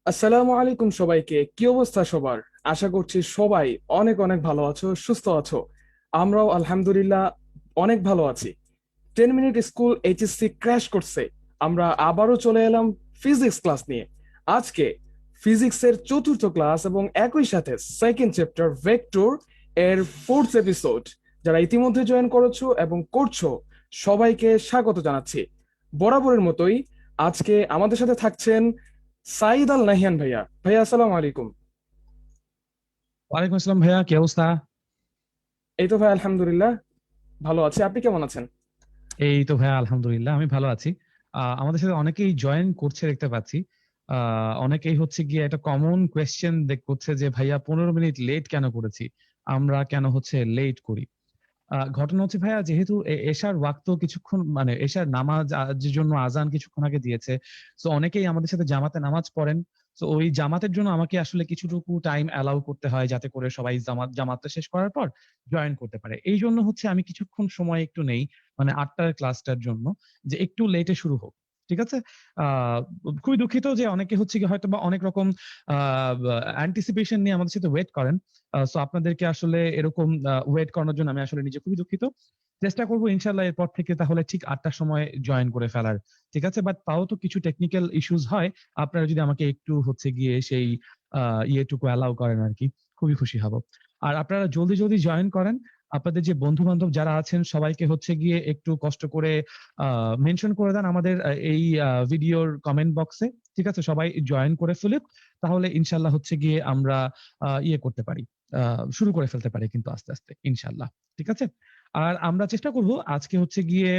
আসসালামু আলাইকুম সবাইকে। কি অবস্থা সবার? আশা করছি সবাই অনেক অনেক ভালো আছো, সুস্থ আছো। আমরাও আলহামদুলিল্লাহ অনেক ভালো আছি। 10 মিনিট স্কুল এইচএসসি ক্র্যাশ করছে। আমরা আবারও চলে এলাম ফিজিক্স ক্লাস নিয়ে। আজকে ফিজিক্সের চতুর্থ ক্লাস এবং একই সাথে সেকেন্ড চ্যাপ্টার ভেক্টর এর ফোর্থ এপিসোড। যারা ইতিমধ্যে জয়েন করেছো এবং করছো সবাইকে স্বাগত জানাচ্ছি। বরাবরের মতোই আজকে আমাদের সাথে থাকছেন সাইদ আল নাহিয়ান ভাইয়া। ভাইয়া আসসালামু আলাইকুম। ওয়ালাইকুম আসসালাম ভাইয়া, কি অবস্থা? এই তো ভাই আলহামদুলিল্লাহ ভালো আছি, আপনি কেমন আছেন? এই তো ভাইয়া আলহামদুলিল্লাহ আমি ভালো আছি। আমাদের সাথে অনেকেই জয়েন করছে দেখতে পাচ্ছি। অনেকেই হচ্ছে গিয়ে একটা কমন কোয়েশ্চেন করছে যে ভাইয়া 15 মিনিট লেট কেন করেছি, আমরা কেন হচ্ছে লেট করি। ঘটনা হচ্ছে ভাইয়া, যেহেতু এশার ওয়াক্ত কিছুক্ষণ, মানে এশার নামাজ যে জন্য আজান কিছুক্ষণ আগে দিয়েছে, তো অনেকেই আমাদের সাথে জামাতে নামাজ পড়েন। তো ওই জামাতের জন্য আমাকে আসলে কিছুটুকু টাইম অ্যালাউ করতে হয়, যাতে করে সবাই জামাতটা শেষ করার পর জয়েন করতে পারে। এই জন্য হচ্ছে আমি কিছুক্ষণ সময় একটু নেই, মানে 8টার ক্লাসটার জন্য, যে একটু লেটে শুরু হোক। ঠিক আছে। আহ খুবই দুঃখিত যে অনেকে হচ্ছে কি হয়তো বা অনেক রকম অ্যান্টিসিপেশন নিয়ে আমাদের সাথে ওয়েট করেন। সো আপনাদেরকে আসলে এরকম ওয়েট করানোর জন্য আমি আসলে নিজে খুবই দুঃখিত। চেষ্টা করবো ইনশাল্লাহ এরপর থেকে তাহলে ঠিক 8টার সময় জয়েন করে ফেলার। ঠিক আছে, বাট তাও তো কিছু টেকনিক্যাল ইস্যুস হয়। আপনারা যদি আমাকে একটু হচ্ছে গিয়ে সেই ইয়েটুকু অ্যালাউ করেন আর কি, খুবই খুশি হব। আর আপনারা জলদি জলদি জয়েন করেন। আপনাদের যে বন্ধু বান্ধব যারা আছেন সবাইকে হচ্ছে গিয়ে একটু কষ্ট করে মেনশন করে দেন আমাদের এই ভিডিওর কমেন্ট বক্সে। ঠিক আছে, সবাই জয়েন করে ফেলুক, তাহলে ইনশাল্লাহ হচ্ছে গিয়ে আমরা ইয়ে করতে পারি, শুরু করে ফেলতে পারি কিন্তু আস্তে আস্তে ইনশাল্লাহ। ঠিক আছে। আর আমরা চেষ্টা করব আজকে হচ্ছে গিয়ে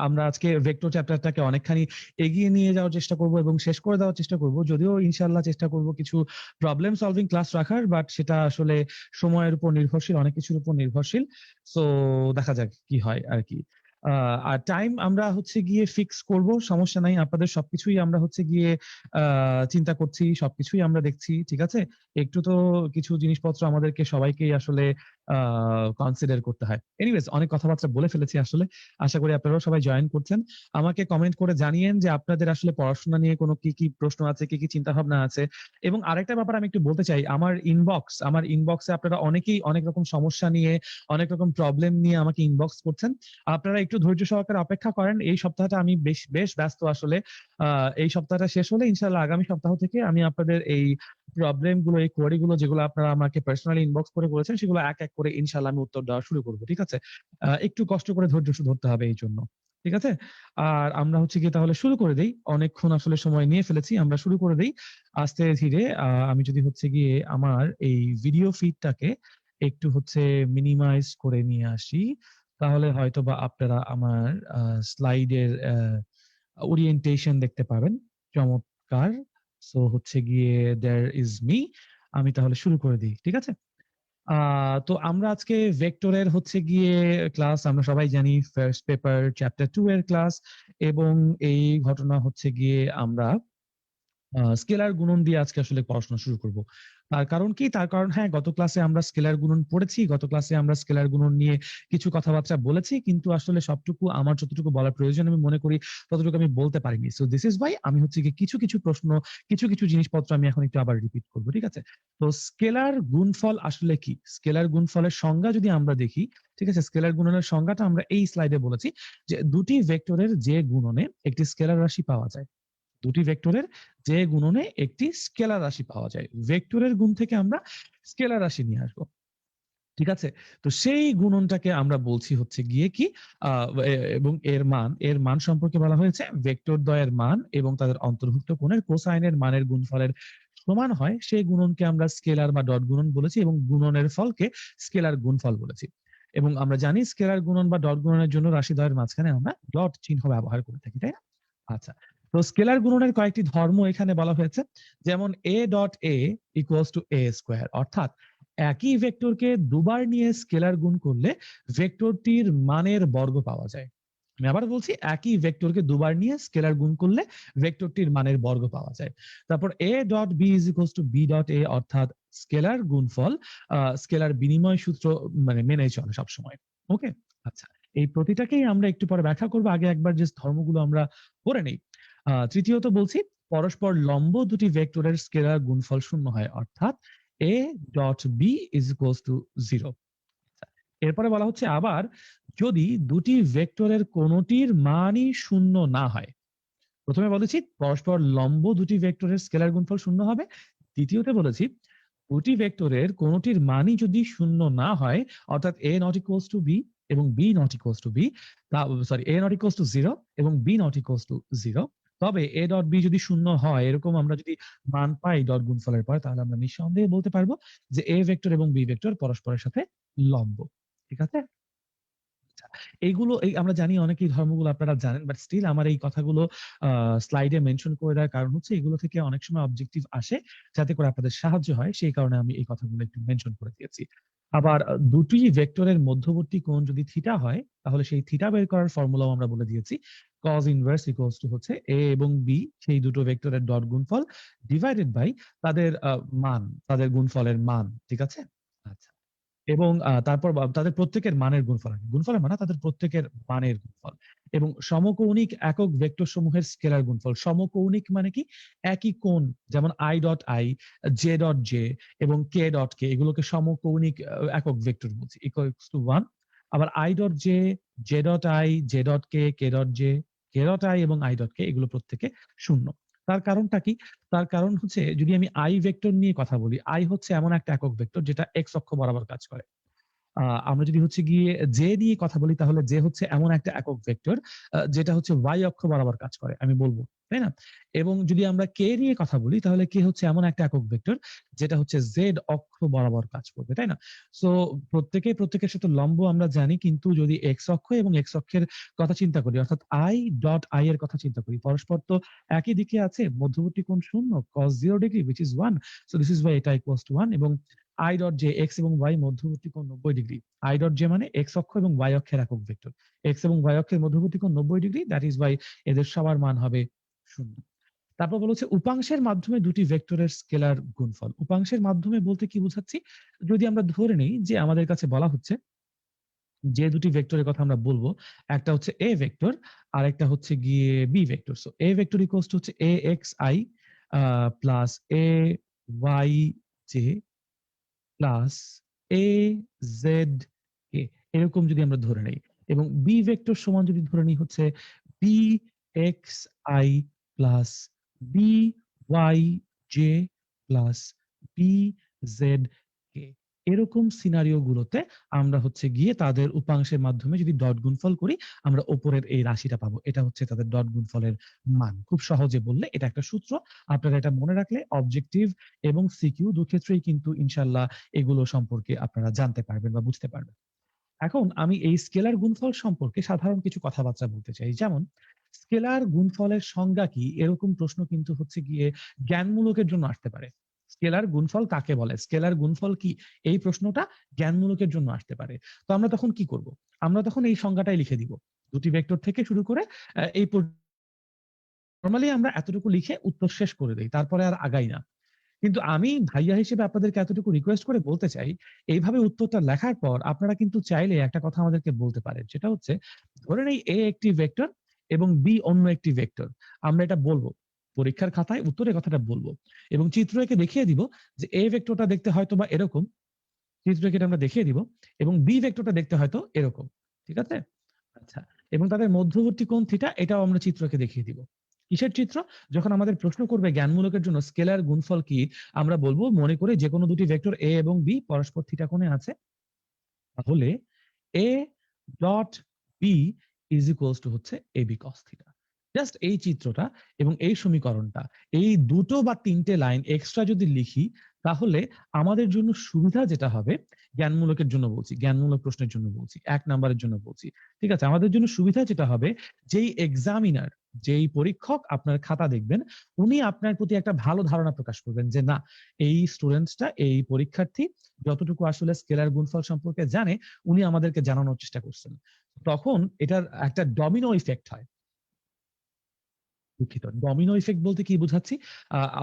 আমরা আজকে ভেক্টর চ্যাপ্টারটাকে অনেকখানি এগিয়ে নিয়ে যাওয়ার চেষ্টা করব এবং শেষ করে দেওয়ার চেষ্টা করব, যদিও ইনশাল্লাহ চেষ্টা করব কিছু প্রবলেম সলভিং ক্লাস রাখার, বাট সেটা আসলে সময়ের উপর নির্ভরশীল, অনেক কিছুর উপর নির্ভরশীল। সো দেখা যাক কি হয় আর কি। আর টাইম আমরা হচ্ছে গিয়ে ফিক্স করব, সমস্যা নাই। আপনাদের সবকিছুই আমরা হচ্ছে গিয়ে চিন্তা করছি, সবকিছুই আমরা দেখছি। ঠিক আছে। একটু তো কিছু জিনিসপত্র আমাদেরকে সবাইকেই আসলে কনসিডার করতে হয়। এনিওয়েজ, অনেক কথাবার্তা বলে ফেলেছি আসলে। আশা করি আপনারাও সবাই জয়েন করছেন। আমাকে কমেন্ট করে জানিয়েন যে আপনাদের আসলে পড়াশোনা নিয়ে কোনো কি কি প্রশ্ন আছে, কি কি চিন্তা ভাবনা আছে। এবং আরেকটা ব্যাপার আমি একটু বলতে চাই, আমার ইনবক্সে আপনারা অনেকেই অনেক রকম সমস্যা নিয়ে, অনেক রকম প্রবলেম নিয়ে আমাকে ইনবক্স করছেন। আপনারা একটু ধৈর্য সহকারে অপেক্ষা করেন। এই সপ্তাহটা আমি বেশ বেশ ব্যস্ত আসলে। এই সপ্তাহটা শেষ হলে ইনশাআল্লাহ আগামী সপ্তাহ থেকে আমি আপনাদের এই প্রবলেম গুলো, এই কোয়ারি গুলো যেগুলো আপনারা আমাকে পার্সোনালি ইনবক্স করে করেছেন, সেগুলো এক এক করে ইনশাআল্লাহ আমি উত্তর দেওয়া শুরু করবো। ঠিক আছে। একটু কষ্ট করে ধৈর্য ধরতে হবে এই জন্য। ঠিক আছে। আর আমরা হচ্ছে গিয়ে তাহলে শুরু করে দেই, অনেকক্ষণ আসলে সময় নিয়ে ফেলেছি, আমরা শুরু করে দেই আস্তে ধীরে। আমি যদি হচ্ছে গিয়ে আমার এই ভিডিও ফিডটাকে একটু হচ্ছে মিনিমাইজ করে নিয়ে আসি, তাহলে হয়তো বা আপনারা আমার স্লাইডের ওরিয়েন্টেশন দেখতে পাবেন। চমৎকার। সো হচ্ছে গিয়ে দেয়ার ইজ মি। আমি তাহলে শুরু করে দিই। ঠিক আছে। তো আমরা আজকে ভেক্টরের হচ্ছে গিয়ে ক্লাস, আমরা সবাই জানি ফার্স্ট পেপার চ্যাপ্টার 2 এর ক্লাস। এবং এই ঘটনা হচ্ছে গিয়ে আমরা স্কেলার গুণন দিয়ে আজকে আসলে পড়াশোনা শুরু করব। তার কারণ কি? তার কারণ, হ্যাঁ, গত ক্লাসে আমরা স্কেলার গুণন পড়েছি, গত ক্লাসে আমরা স্কেলার গুণন নিয়ে কিছু কথাবার্তা বলেছি, কিন্তু আসলে সবটুকু আমার যতটুকু বলার প্রয়োজন আমি মনে করি ততটুকু আমি বলতে পারিনি। সো দিস ইজ ওয়াই আমি হচ্ছে কি কিছু কিছু প্রশ্ন, কিছু কিছু জিনিসপত্র আমি এখন একটু আবার রিপিট করবো। ঠিক আছে। তো স্কেলার গুণফল আসলে কি? স্কেলার গুণফলের সংজ্ঞা যদি আমরা দেখি, ঠিক আছে, স্কেলার গুণনের সংজ্ঞাটা আমরা এই স্লাইডে বলেছি যে দুটি ভেক্টরের যে গুণনে একটি স্কেলার রাশি পাওয়া যায়, দুটি ভেক্টরের যে গুণনে একটি স্কেলার রাশি পাওয়া যায়, ভেক্টরের গুণ থেকে আমরা স্কেলার রাশি নিয়ে আসবো। ঠিক আছে। তো সেই গুণনটাকে আমরা বলছি হচ্ছে গিয়ে কি, এবং এর মান সম্পর্কে বলা হয়েছে ভেক্টর দ্বয়ের মান এবং তাদের অন্তর্ভুক্ত কোণের কোসাইনের মানের গুণফলের সমান হয়, সেই গুণনকে আমরা স্কেলার বা ডট গুণন বলেছি, এবং গুণনের ফলকে স্কেলার গুণফল বলেছি। এবং আমরা জানি স্কেলার গুণন বা ডট গুণনের জন্য রাশি দ্বয়ের মাঝখানে আমরা ডট চিহ্ন ব্যবহার করে থাকি, তাই না? আচ্ছা। তো স্কেলার গুণনের কয়েকটি ধর্ম এখানে বলা হয়েছে। যেমন A dot A equals two A square, অর্থাৎ একই ভেক্টরকে দুবার নিয়ে স্কেলার গুণ করলে ভেক্টরটির মানের বর্গ পাওয়া যায়। আমি আবার বলছি, একই ভেক্টরকে দুবার নিয়ে স্কেলার গুণ করলে ভেক্টরটির মানের বর্গ পাওয়া যায়। তারপর A dot B is equals to B dot A, অর্থাৎ স্কেলার গুণফল স্কেলার বিনিময় সূত্র মানে মেনে চলে সবসময়। ওকে। আচ্ছা। এই প্রতিটাকেই আমরা একটু পরে ব্যাখ্যা করবো, আগে একবার যে ধর্মগুলো আমরা পড়ে নেই। তৃতীয়ত বলছি, পরস্পর লম্ব দুটি ভেক্টরের স্কেলার গুণফল শূন্য হয়, অর্থাৎ a dot B is equals to 0। এরপরে বলা হচ্ছে আবার যদি দুটি ভেক্টরের কোনটির মানই শূন্য না হয়। প্রথমে বলেছি পরস্পর লম্ব দুটি ভেক্টরের স্কেলার গুণফল শূন্য হবে। দ্বিতীয়তে বলেছি দুটি ভেক্টরের কোনটির মানই যদি শূন্য না হয়, অর্থাৎ a not equals to B এবং b not equals to B, a not equals to 0 এবং b নট ইকুয়ালস টু 0, তবে a ডট বি যদি শূন্য হয়, এরকম আমরা যদি মান পাই ডট গুণফলের পর, তাহলে আমরা নিঃসন্দেহে বলতে পারবো যে a ভেক্টর এবং b ভেক্টর পরস্পরের সাথে লম্ব। ঠিক আছে? এইগুলো আমরা জানি অনেকেই ধর্মগুলো আপনারা জানেন, বাট স্টিল আমার এই কথাগুলো স্লাইডে মেনশন করে দেওয়ার কারণ হচ্ছে এগুলো থেকে অনেক সময় অবজেক্টিভ আসে, যাতে করে আপনাদের সাহায্য হয়, সেই কারণে আমি এই কথাগুলো একটু মেনশন করে দিয়েছি। আবার দুটি ভেক্টরের মধ্যবর্তী কোণ যদি থিটা হয়, তাহলে সেই থিটা বের করার ফর্মুলাও আমরা বলে দিয়েছি। cos ইনভার্স ইকুয়ালস টু হচ্ছে a এবং b, সেই দুটো ভেক্টরের ডট গুণফল ডিভাইডেড বাই তাদের মান, তাদের গুণফলের মান। ঠিক আছে? আচ্ছা। এবং তারপর তাদের প্রত্যেকের মানের গুণফল, গুণফলের মানে তাদের প্রত্যেকের মানের গুণফল, এবং সমকৌণিক একক ভেক্টর সমূহের স্কেলার গুণফল। সমকৌণিক মানে কি? একই কোণ, যেমন i dot i, j dot j এবং k ডট k, এগুলোকে সমকৌণিক একক ভেক্টর বলছি, ইকুয়ালস টু 1। আবার i dot j, j dot i, j dot k, k dot j, k dot i এবং i ডট k, এগুলো প্রত্যেকে শূন্য। তার কারণটা কি? তার কারণ হচ্ছে যদি আমি আই ভেক্টর নিয়ে কথা বলি, আই হচ্ছে এমন একটা একক ভেক্টর যেটা এক্স অক্ষ বরাবর কাজ করে। আমরা যদি হচ্ছে গিয়ে জে নিয়ে কথা বলি, তাহলে জে হচ্ছে এমন একটা একক ভেক্টর যেটা হচ্ছে ওয়াই অক্ষ বরাবর কাজ করে, আমি বলবো, তাই না? এবং যদি আমরা কে নিয়ে কথা বলি, তাহলে কে হচ্ছে এমন একটা একক ভেক্টর যেটা হচ্ছে জেড অক্ষ বরাবর কাজ করবে, তাই না? সো প্রত্যেকের সাথে লম্ব আমরা জানি, কিন্তু যদি এক্স অক্ষ এবং এক্স অক্ষের কথা চিন্তা করি, অর্থাৎ আই ডট আই এর কথা চিন্তা করি, পরস্পর তো একই দিকে আছে, মধ্যবর্তী কোণ শূন্য, cos 0 degree which is 1, so this is why এটা equals to 1। এবং i ডট জে, এক্স এবং ওয়াই মধ্যবর্তী কোণ 90 ডিগ্রি, i ডট জে মানে এক্স অক্ষ এবং ওয়াই অক্ষের একক ভেক্টর, এক্স এবং ওয়াই অক্ষের মধ্যবর্তী কোণ 90 ডিগ্রি, দ্যাট ইজ ওয়াই এদের সবার মান হবে শূন্য। তারপর বলেছে উপাংশের মাধ্যমে দুটি ভেক্টরের স্কেলার গুণফল। উপাংশের মাধ্যমে বলতে কি বোঝাচ্ছি? যদি আমরা ধরে নিই যে আমাদের কাছে বলা হচ্ছে যে দুটি ভেক্টরের কথা আমরা বলবো, একটা হচ্ছে এ ভেক্টর আর একটা হচ্ছে গিয়ে B vector. So A vector equals to হচ্ছে A x i plus A y j plus A z k, এরকম যদি আমরা ধরে নেই, এবং বি ভেক্টর সমান যদি ধরে নিই হচ্ছে B x i plus B y j plus B z k, এরকম সিনারিও গুলোতে আমরা হচ্ছে গিয়ে তাদের উপাংশের মাধ্যমে যদি ডট গুণফল করি, আমরা ওপরের এই রাশিটা পাবো, এটা হচ্ছে তাদের ডট গুণফলের মান। খুব সহজে বললে এটা একটা সূত্র, আপনারা এটা মনে রাখলে অবজেক্টিভ এবং সিকিউ দুক্ষেত্রেই কিন্তু ইনশাল্লাহ এগুলো সম্পর্কে আপনারা জানতে পারবেন বা বুঝতে পারবেন। এখন আমি এই স্কেলার গুণফল সম্পর্কে সাধারণ কিছু কথাবার্তা বলতে চাই, যেমন স্কেলার গুণফলের সংজ্ঞা কি, এরকম প্রশ্ন কিন্তু হচ্ছে গিয়ে জ্ঞানমূলকের জন্য আসতে পারে। স্কেলার গুণফল কাকে বলে, স্কেলার গুণফল কি, এই প্রশ্নটা জ্ঞানমূলকের জন্য আসতে পারে। তো আমরা তখন কি করব? আমরা তখন এই সংজ্ঞাটাই লিখে দিব, দুটি ভেক্টর থেকে শুরু করে এই নরমালি আমরা এতটুকু লিখে উত্তর শেষ করে দেই, তারপরে আর আগাই না। কিন্তু আমি ভাইয়া হিসেবে আপনাদেরকে এতটুকু রিকোয়েস্ট করে বলতে চাই, এইভাবে উত্তরটা লেখার পর আপনারা কিন্তু চাইলে একটা কথা আমাদেরকে বলতে পারেন, সেটা হচ্ছে ধরে নেই এ একটি ভেক্টর এবং বি অন্য একটি ভেক্টর, আমরা এটা বলবো পরীক্ষার খাতায় উত্তরে কথাটা বলবো, এবং চিত্র এঁকে দেখিয়ে দিব যে এ ভেক্টরটা দেখতে হয়তো বা এরকম, চিত্র এঁকে এটা আমরা দেখিয়ে দিব, এবং বি ভেক্টরটা দেখতে হয়তো এরকম। ঠিক আছে? আচ্ছা। এবং তাদের মধ্যবর্তী কোণ থিটা, এটাও আমরা চিত্রকে দেখিয়ে দিব। কিসের চিত্র? যখন আমাদের প্রশ্ন করবে জ্ঞানমূলকের জন্য স্কেলার গুণফল কি, আমরা বলবো মনে করে যে কোনো দুটি ভেক্টর এ এবং বি পরস্পর থিটা কোণে আছে, তাহলে A dot B is equals to হচ্ছে A B cos theta. Just এই চিত্রটা এবং এই সমীকরণটা, এই দুটো বা তিনটে লাইন এক্সট্রা যদি লিখি, তাহলে আমাদের জন্য সুবিধা যেটা হবে, জ্ঞানমূলকের জন্য বলছি, জ্ঞানমূলক প্রশ্নের জন্য বলছি, 1 নাম্বারের জন্য বলছি, ঠিক আছে? আমাদের জন্য সুবিধা যেটা হবে, যেই এক্সামিনার, যেই পরীক্ষক আপনার খাতা দেখবেন, উনি আপনার প্রতি একটা ভালো ধারণা প্রকাশ করবেন যে না, এই স্টুডেন্টসটা, এই পরীক্ষার্থী যতটুকু আসলে স্কেলার গুণফল সম্পর্কে জানে, উনি আমাদেরকে জানানোর চেষ্টা করছেন। তখন এটার একটা ডমিনো ইফেক্ট হয়। দুঃখিত, ডমিনো ইফেক্ট বলতে কি বুঝাচ্ছি?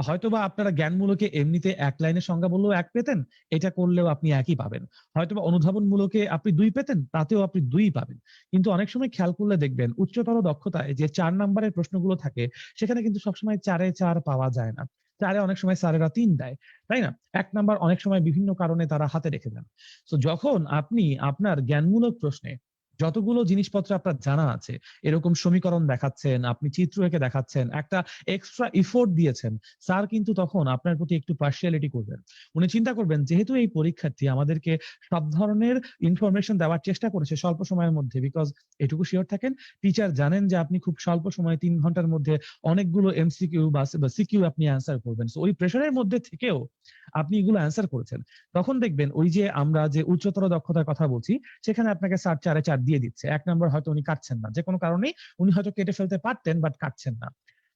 হয়তোবা আপনারা জ্ঞানমূলকে এমনিতে এক লাইনের সংজ্ঞা বললেও এক পেতেন, এটা করলেও আপনি একই পাবেন। হয়তোবা অনুধাবনমূলকে আপনি ২ পেতেন, তাতেও আপনি ২ পাবেন। কিন্তু অনেক সময় খেয়াল করলে দেখবেন উচ্চতর দক্ষতায় যে ৪ নাম্বারের প্রশ্নগুলো থাকে, সেখানে কিন্তু সবসময় ৪ এ ৪ পাওয়া যায় না। ৪ এ অনেক সময় স্যারেরা ৩ দেয়, তাই না? ১ নাম্বার অনেক সময় বিভিন্ন কারণে তারা হাতে রেখে দেন। সো যখন আপনি আপনার জ্ঞানমূলক প্রশ্নে যতগুলো জিনিসপত্র আপনার জানা আছে, এরকম সমীকরণ দেখাচ্ছেন, আপনি চিত্র এঁকে দেখাচ্ছেন, একটা এক্সট্রা এফোর্ট দিয়েছেন, স্যার কিন্তু তখন আপনার প্রতি একটু পার্সিয়ালিটি করবেন। উনি চিন্তা করবেন যেহেতু এই পরীক্ষার্থী আমাদেরকে সব ধরনের ইনফরমেশন দেওয়ার চেষ্টা করেছে স্বল্প সময়ের মধ্যে, বিকজ এটুকু শিওর থাকেন টিচার জানেন যে আপনি খুব স্বল্প সময়ে ৩ ঘন্টার মধ্যে অনেকগুলো এমসিকিউ বা সিকিউ আপনি অ্যান্সার করবেন। সো ওই প্রেশারের মধ্যে থেকেও আপনি এগুলো অ্যান্সার করেছেন। তখন দেখবেন ওই যে আমরা যে উচ্চতর দক্ষতার কথা বলছি, সেখানে আপনাকে স্যার ৪ এ ৪ দিয়ে দিচ্ছে। ১ নাম্বার হয়তো উনি কাটছেন না। যে কোনো কারণেই উনি হয়তো কেটে ফেলতে পারতেন বাট কাটছেন না।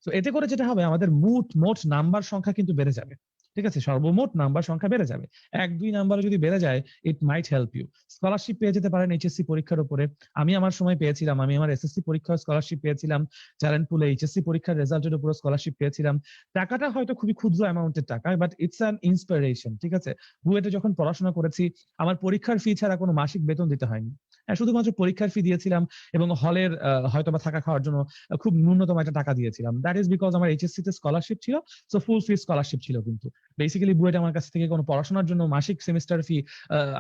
তো এতে করে যেটা হবে আমাদের মোট নাম্বার সংখ্যা কিন্তু বেড়ে যাবে। ঠিক আছে? সর্বমোট নাম্বার সংখ্যা বেড়ে যাবে। ১-২ নাম্বারও যদি বেড়ে যায়, ইট মাইট হেল্প ইউ। স্কলারশিপ পেয়ে যেতে পারেন এইচএসসি পরীক্ষার উপরে। আমি আমার সময় পেয়েছিলাম। আমি আমার এসএসসি পরীক্ষার স্কলারশিপ পেয়েছিলাম। ট্যালেন্ট পুলে এইচএসসি পরীক্ষার রেজাল্টের উপরও স্কলারশিপ পেয়েছিলাম। টাকাটা হয়তো খুবই ক্ষুদ্র অ্যামাউন্টের টাকা, বাট ইটস অ্যান ইন্সপিরেশন। ঠিক আছে? বুয়েটে যখন পড়াশোনা করেছি, আমার পরীক্ষার ফি ছাড়া কোনো মাসিক বেতন দিতে হয়নি। শুধুমাত্র পরীক্ষার ফি দিয়েছিলাম এবং হলের হয়তোবা থাকা খাওয়ার জন্য খুব ন্যূনতম একটা টাকা দিয়েছিলাম। দ্যাট ইজ বিকজ আমার এইচএসসি তে স্কলারশিপ ছিল। সো ফুল ফি স্কলারশিপ ছিল কিন্তু। বেসিক্যালি বুয়েট আমার কাছ থেকে কোনো পড়াশোনার জন্য মাসিক সেমিস্টার ফি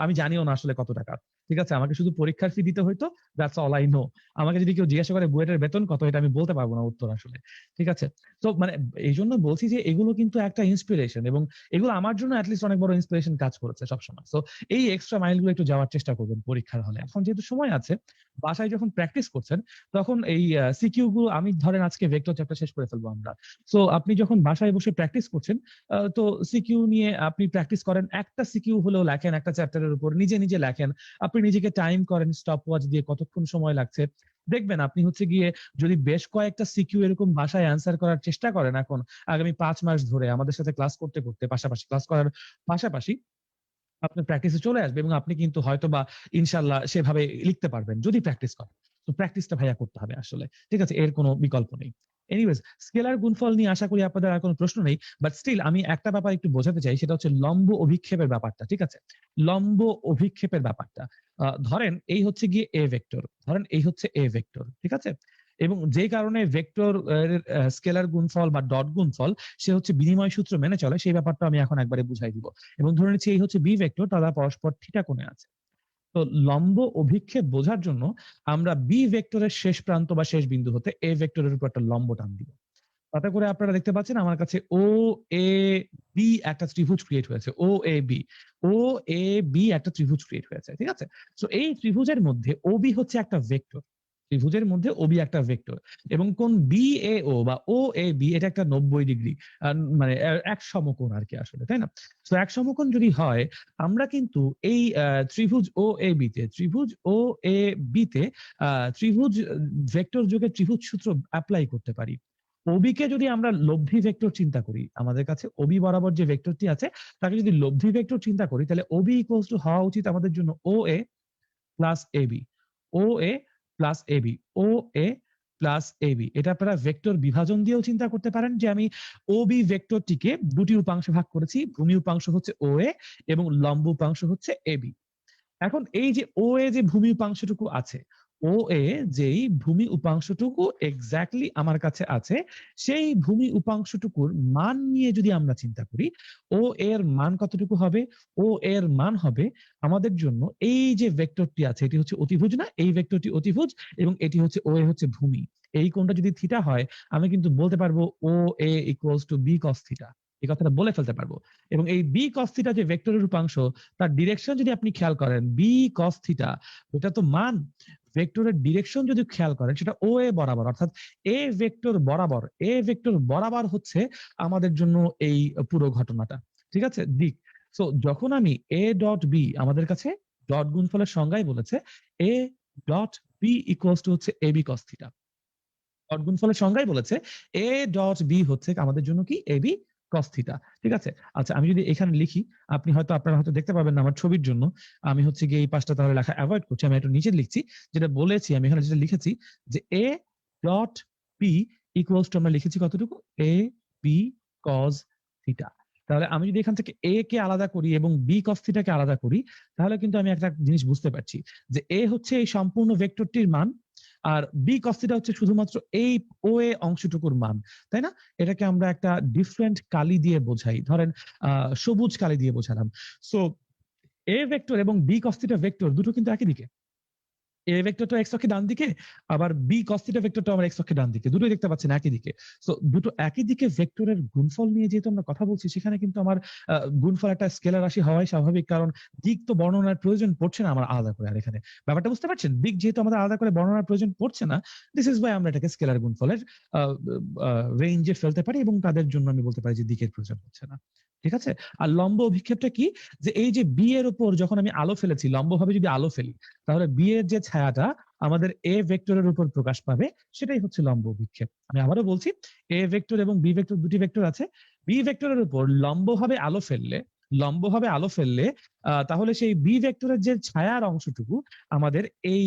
আমি জানিও না আসলে কত টাকা। ঠিক আছে? আমাকে শুধু পরীক্ষার ফি দিতে হইতো। That's all I know. আমাকে যদি কেউ জিজ্ঞাসা করে বুয়েটের বেতন কত, এটা আমি বলতে পারবো না উত্তর আসলে। ঠিক আছে? তো মানে এইজন্য বলছি যে এগুলো কিন্তু একটা ইন্সপিরেশন এবং এগুলো আমার জন্য এট লিস্ট অনেক বড় ইন্সপিরেশন কাজ করেছে সবসময়। সো এই এক্সট্রা মাইল গুলো একটু যাওয়ার চেষ্টা করবেন পরীক্ষার হলে। এখন যেহেতু সময় আছে, বাসায় যখন প্র্যাকটিস করছেন, তখন এই সিকিউ গুলো আমি ধরেন আজকে ভেক্টর চ্যাপ্টার শেষ করে ফেলবো আমরা। সো আপনি যখন বাসায় বসে প্র্যাকটিস করছেন, তো সিকিউ নিয়ে আপনি প্র্যাকটিস করেন। একটা সিকিউ হলেও লেখেন একটা চ্যাপ্টারের উপর, নিজে লেখেন। আপনি নিজেকে টাইম করেন স্টপ ওয়াচ দিয়ে কতক্ষণ সময় লাগছে। দেখবেন আপনি হচ্ছে গিয়ে যদি বেশ কয়েকটা সিকিউ এরকম বাসায় অ্যান্সার করার চেষ্টা করেন এখন আগামী ৫ মাস ধরে আমাদের সাথে ক্লাস করতে, পাশাপাশি ক্লাস করার পাশাপাশি আপনার প্র্যাকটিসে চলে আসবে এবং আপনি কিন্তু হয়তোবা ইনশাআল্লাহ সেভাবে লিখতে পারবেন যদি প্র্যাকটিস করেন। তো প্র্যাকটিসটা ভাইয়া করতে হবে আসলে। ঠিক আছে? এর কোনো বিকল্প নেই। এনিওয়েজ, স্কেলার গুণফল নিয়ে আশা করি আপনাদের আর কোনো প্রশ্ন নেই। বাট স্টিল আমি একটা ব্যাপার একটু বোঝাতে চাই, সেটা হচ্ছে লম্ব অভিক্ষেপের ব্যাপারটা। ঠিক আছে? লম্ব অভিক্ষেপের ব্যাপারটা। ধরেন এই হচ্ছে গিয়ে এ ভেক্টর। ধরেন এই হচ্ছে এ ভেক্টর। ঠিক আছে? এবং যে কারণে ভেক্টর এর স্কেলার গুণফল বা ডট গুণফল সে হচ্ছে বিনিময় সূত্র মেনে চলে, সেই ব্যাপারটা আমি এখন একবারে বুঝাই দিব। এবং ধরে নিচ্ছি এই হচ্ছে বি ভেক্টর, তারা পরস্পর থিটা কোণে আছে। তো লম্ব অভিক্ষেপ বোঝার জন্য আমরা বি ভেক্টরের শেষ প্রান্ত বা শেষ বিন্দু হতে এ ভেক্টরের উপর একটা লম্ব টান দিব। তাতে করে আপনারা দেখতে পাচ্ছেন আমার কাছে ও এ বি একটা ত্রিভুজ ক্রিয়েট হয়েছে। ও A B, O A B একটা ত্রিভুজ ক্রিয়েট হয়েছে। ঠিক আছে? সো এই ত্রিভুজের মধ্যে ওবি হচ্ছে একটা ভেক্টর। ত্রিভুজের মধ্যে ওবি একটা ভেক্টর এবং কোণ বিএও বা ও এ বি এটা একটা ৯০ ডিগ্রি মানে এক সমকোণ আর কি আসলে, তাই না? তো এক সমকোণ যদি হয়, আমরা কিন্তু এই ত্রিভুজ ও এ বি তে ত্রিভুজ ভেক্টর যোগে ত্রিভুজ সূত্র এপ্লাই করতে পারি। ওবি কে যদি আমরা লব্ধি ভেক্টর চিন্তা করি, আমাদের কাছে ওবি বরাবর যে ভেক্টরটি আছে তাকে যদি লব্ধি ভেক্টর চিন্তা করি, তাহলে ওবি ইকুয়ালস টু হওয়া উচিত আমাদের জন্য ও এ প্লাস এবি, ও এ প্লাস এবি, ও এ প্লাস এবি। এটা আপনারা ভেক্টর বিভাজন দিয়েও চিন্তা করতে পারেন যে আমি ওবি ভেক্টরটিকে দুটি উপাংশে ভাগ করেছি, ভূমি উপাংশ হচ্ছে ও এ এবং লম্ব উপাংশ হচ্ছে এবি। এখন এই যে ও এ যে ভূমি উপাংশটুকু আছে, ও এ যেই ভূমি উপাংশটুকু এক্স্যাক্টলি আমার কাছে আছে, সেই ভূমি উপাংশটুকুর মান নিয়ে যদি আমরা চিন্তা করি, ও এর মান কতটুকু হবে? ও এর মান হবে আমাদের জন্য এই যে ভেক্টরটি আছে, এটি হচ্ছে অতিভুজ না? এই ভেক্টরটি অতিভুজ এবং এটি হচ্ছে ও এ হচ্ছে ভূমি। এই কোণটা যদি থিটা হয়, আমি কিন্তু বলতে পারবো ও A equals to B cos theta. এই কথাটা বলে ফেলতে পারবো। এবং এই বি কস থিটা যে ভেক্টরের উপাংশ, তার ডিরেকশন যদি আপনি খেয়াল করেন বি কস থিটা, ওটা তো মান। ভেক্টরের ডিরেকশন যদি খেয়াল করেন সেটা ও এ বরাবর, অর্থাৎ এ ভেক্টর বরাবর হচ্ছে আমাদের জন্য এই পুরো ঘটনাটা। ঠিক আছে? দিক। সো যখন আমি এ ডট বি, আমাদের কাছে ডট গুণফলের সংজ্ঞাই বলেছে A dot B equals to হচ্ছে A B cos theta. Dot গুণফলের সংজ্ঞাই বলেছে এ ডট বি হচ্ছে আমাদের জন্য কি এ বি কস থিটা। ঠিক আছে? আচ্ছা, আমি যদি এখানে লিখি, আপনারা হয়তো দেখতে পাবেন না আমার ছবির জন্য। আমি হচ্ছে গিয়ে এই পাশটা তাহলে লেখা এভয়েড করছি। আমি একটু নিচে লিখছি। যেটা বলেছি আমি এখানে যেটা লিখেছি যে A dot B equals to আমরা লিখেছি কতটুকু, এ বি কজ থিটা। তাহলে আমি যদি এখান থেকে এ কে আলাদা করি এবং বি কস থিটাকে আলাদা করি, তাহলে কিন্তু আমি একটা জিনিস বুঝতে পারছি যে এ হচ্ছে এই সম্পূর্ণ ভেক্টরটির মান, আর বি কস থিটা হচ্ছে শুধুমাত্র এই ও এ অংশটুকুর মান, তাই না? এটাকে আমরা একটা ডিফারেন্ট কালি দিয়ে বোঝাই, ধরেন সবুজ কালি দিয়ে বোঝালাম। সো এ ভেক্টর এবং বি কস থিটা ভেক্টর দুটো কিন্তু একই দিকে। এ ভেক্টরটা এক্স অক্ষে ডান দিকে, আবার বি কস থিটা ভেক্টরটা আমার এক্স অক্ষে ডান দিকে, দুটোই দেখতে পাচ্ছেন একই দিকে। সো দুটো একই দিকে ভেক্টরের গুণফল নিয়ে যেহেতু আমরা কথা বলছি, সেখানে কিন্তু আমার গুণফল একটা স্কেলার রাশি হওয়াই স্বাভাবিক, কারণ দিক তো বর্ণনার প্রয়োজন পড়ছে না আমার আলাদা করে। আর এখানে ব্যাপারটা বুঝতে পারছেন, দিক যেহেতু আমাদের আলাদা করে বর্ণনার প্রয়োজন পড়ছে না, দিস ইজ ওয়াই আমরা এটাকে স্কেলার গুণফলের রেঞ্জে ফেলতে পারি, এবং তাদের জন্য আমি বলতে পারি যে দিকের প্রয়োজন হচ্ছে না। ঠিক আছে? আর লম্ব অভিক্ষেপটা কি, যে এই যে বি এর উপর যখন আমি আলো ফেলেছি, লম্বভাবে যদি আলো ফেলি, তাহলে বি এর যে ছায়াটা আমাদের এ ভেক্টরের উপর প্রকাশ পাবে, সেটাই হচ্ছে লম্ব অভিক্ষেপ। আমি আবারও বলছি, এ ভেক্টর এবং বি ভেক্টর দুটি ভেক্টর আছে। বি ভেক্টরের উপর লম্বভাবে আলো ফেললে তাহলে সেই বি ভেক্টরের যে ছায়ার অংশটুকু আমাদের এই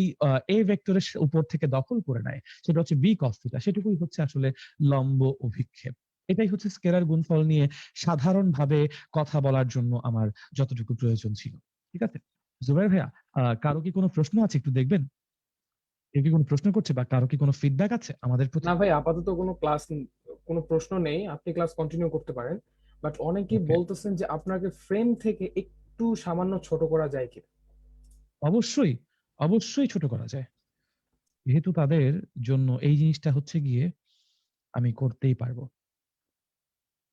এ ভেক্টরের উপর থেকে দখল করে নেয়, সেটা হচ্ছে বি কস থিটা, সেটুকুই হচ্ছে আসলে লম্ব অভিক্ষেপ। এটাই হচ্ছে স্কেলার গুণফল নিয়ে সাধারণভাবে কথা বলার জন্য আমার যতটুকু প্রয়োজন ছিল। ঠিক আছে জুবাইর ভাইয়া, কারো কি কোনো প্রশ্ন আছে একটু দেখবেন? কেউ কি কোনো প্রশ্ন করছে বা কারো কি কোনো ফিডব্যাক আছে আমাদের প্রতি? না ভাই, আপাতত কোনো প্রশ্ন নেই, আপনি ক্লাস কন্টিনিউ করতে পারেন। বাট অনেকেই ওকে, বলতেছেন যে আপনাকে ফ্রেম থেকে একটু সামান্য ছোট করা যায় কি? অবশ্যই, অবশ্যই ছোট করা যায়। যেহেতু তাদের জন্য এই জিনিসটা হচ্ছে গিয়ে আমি করতেই পারবো।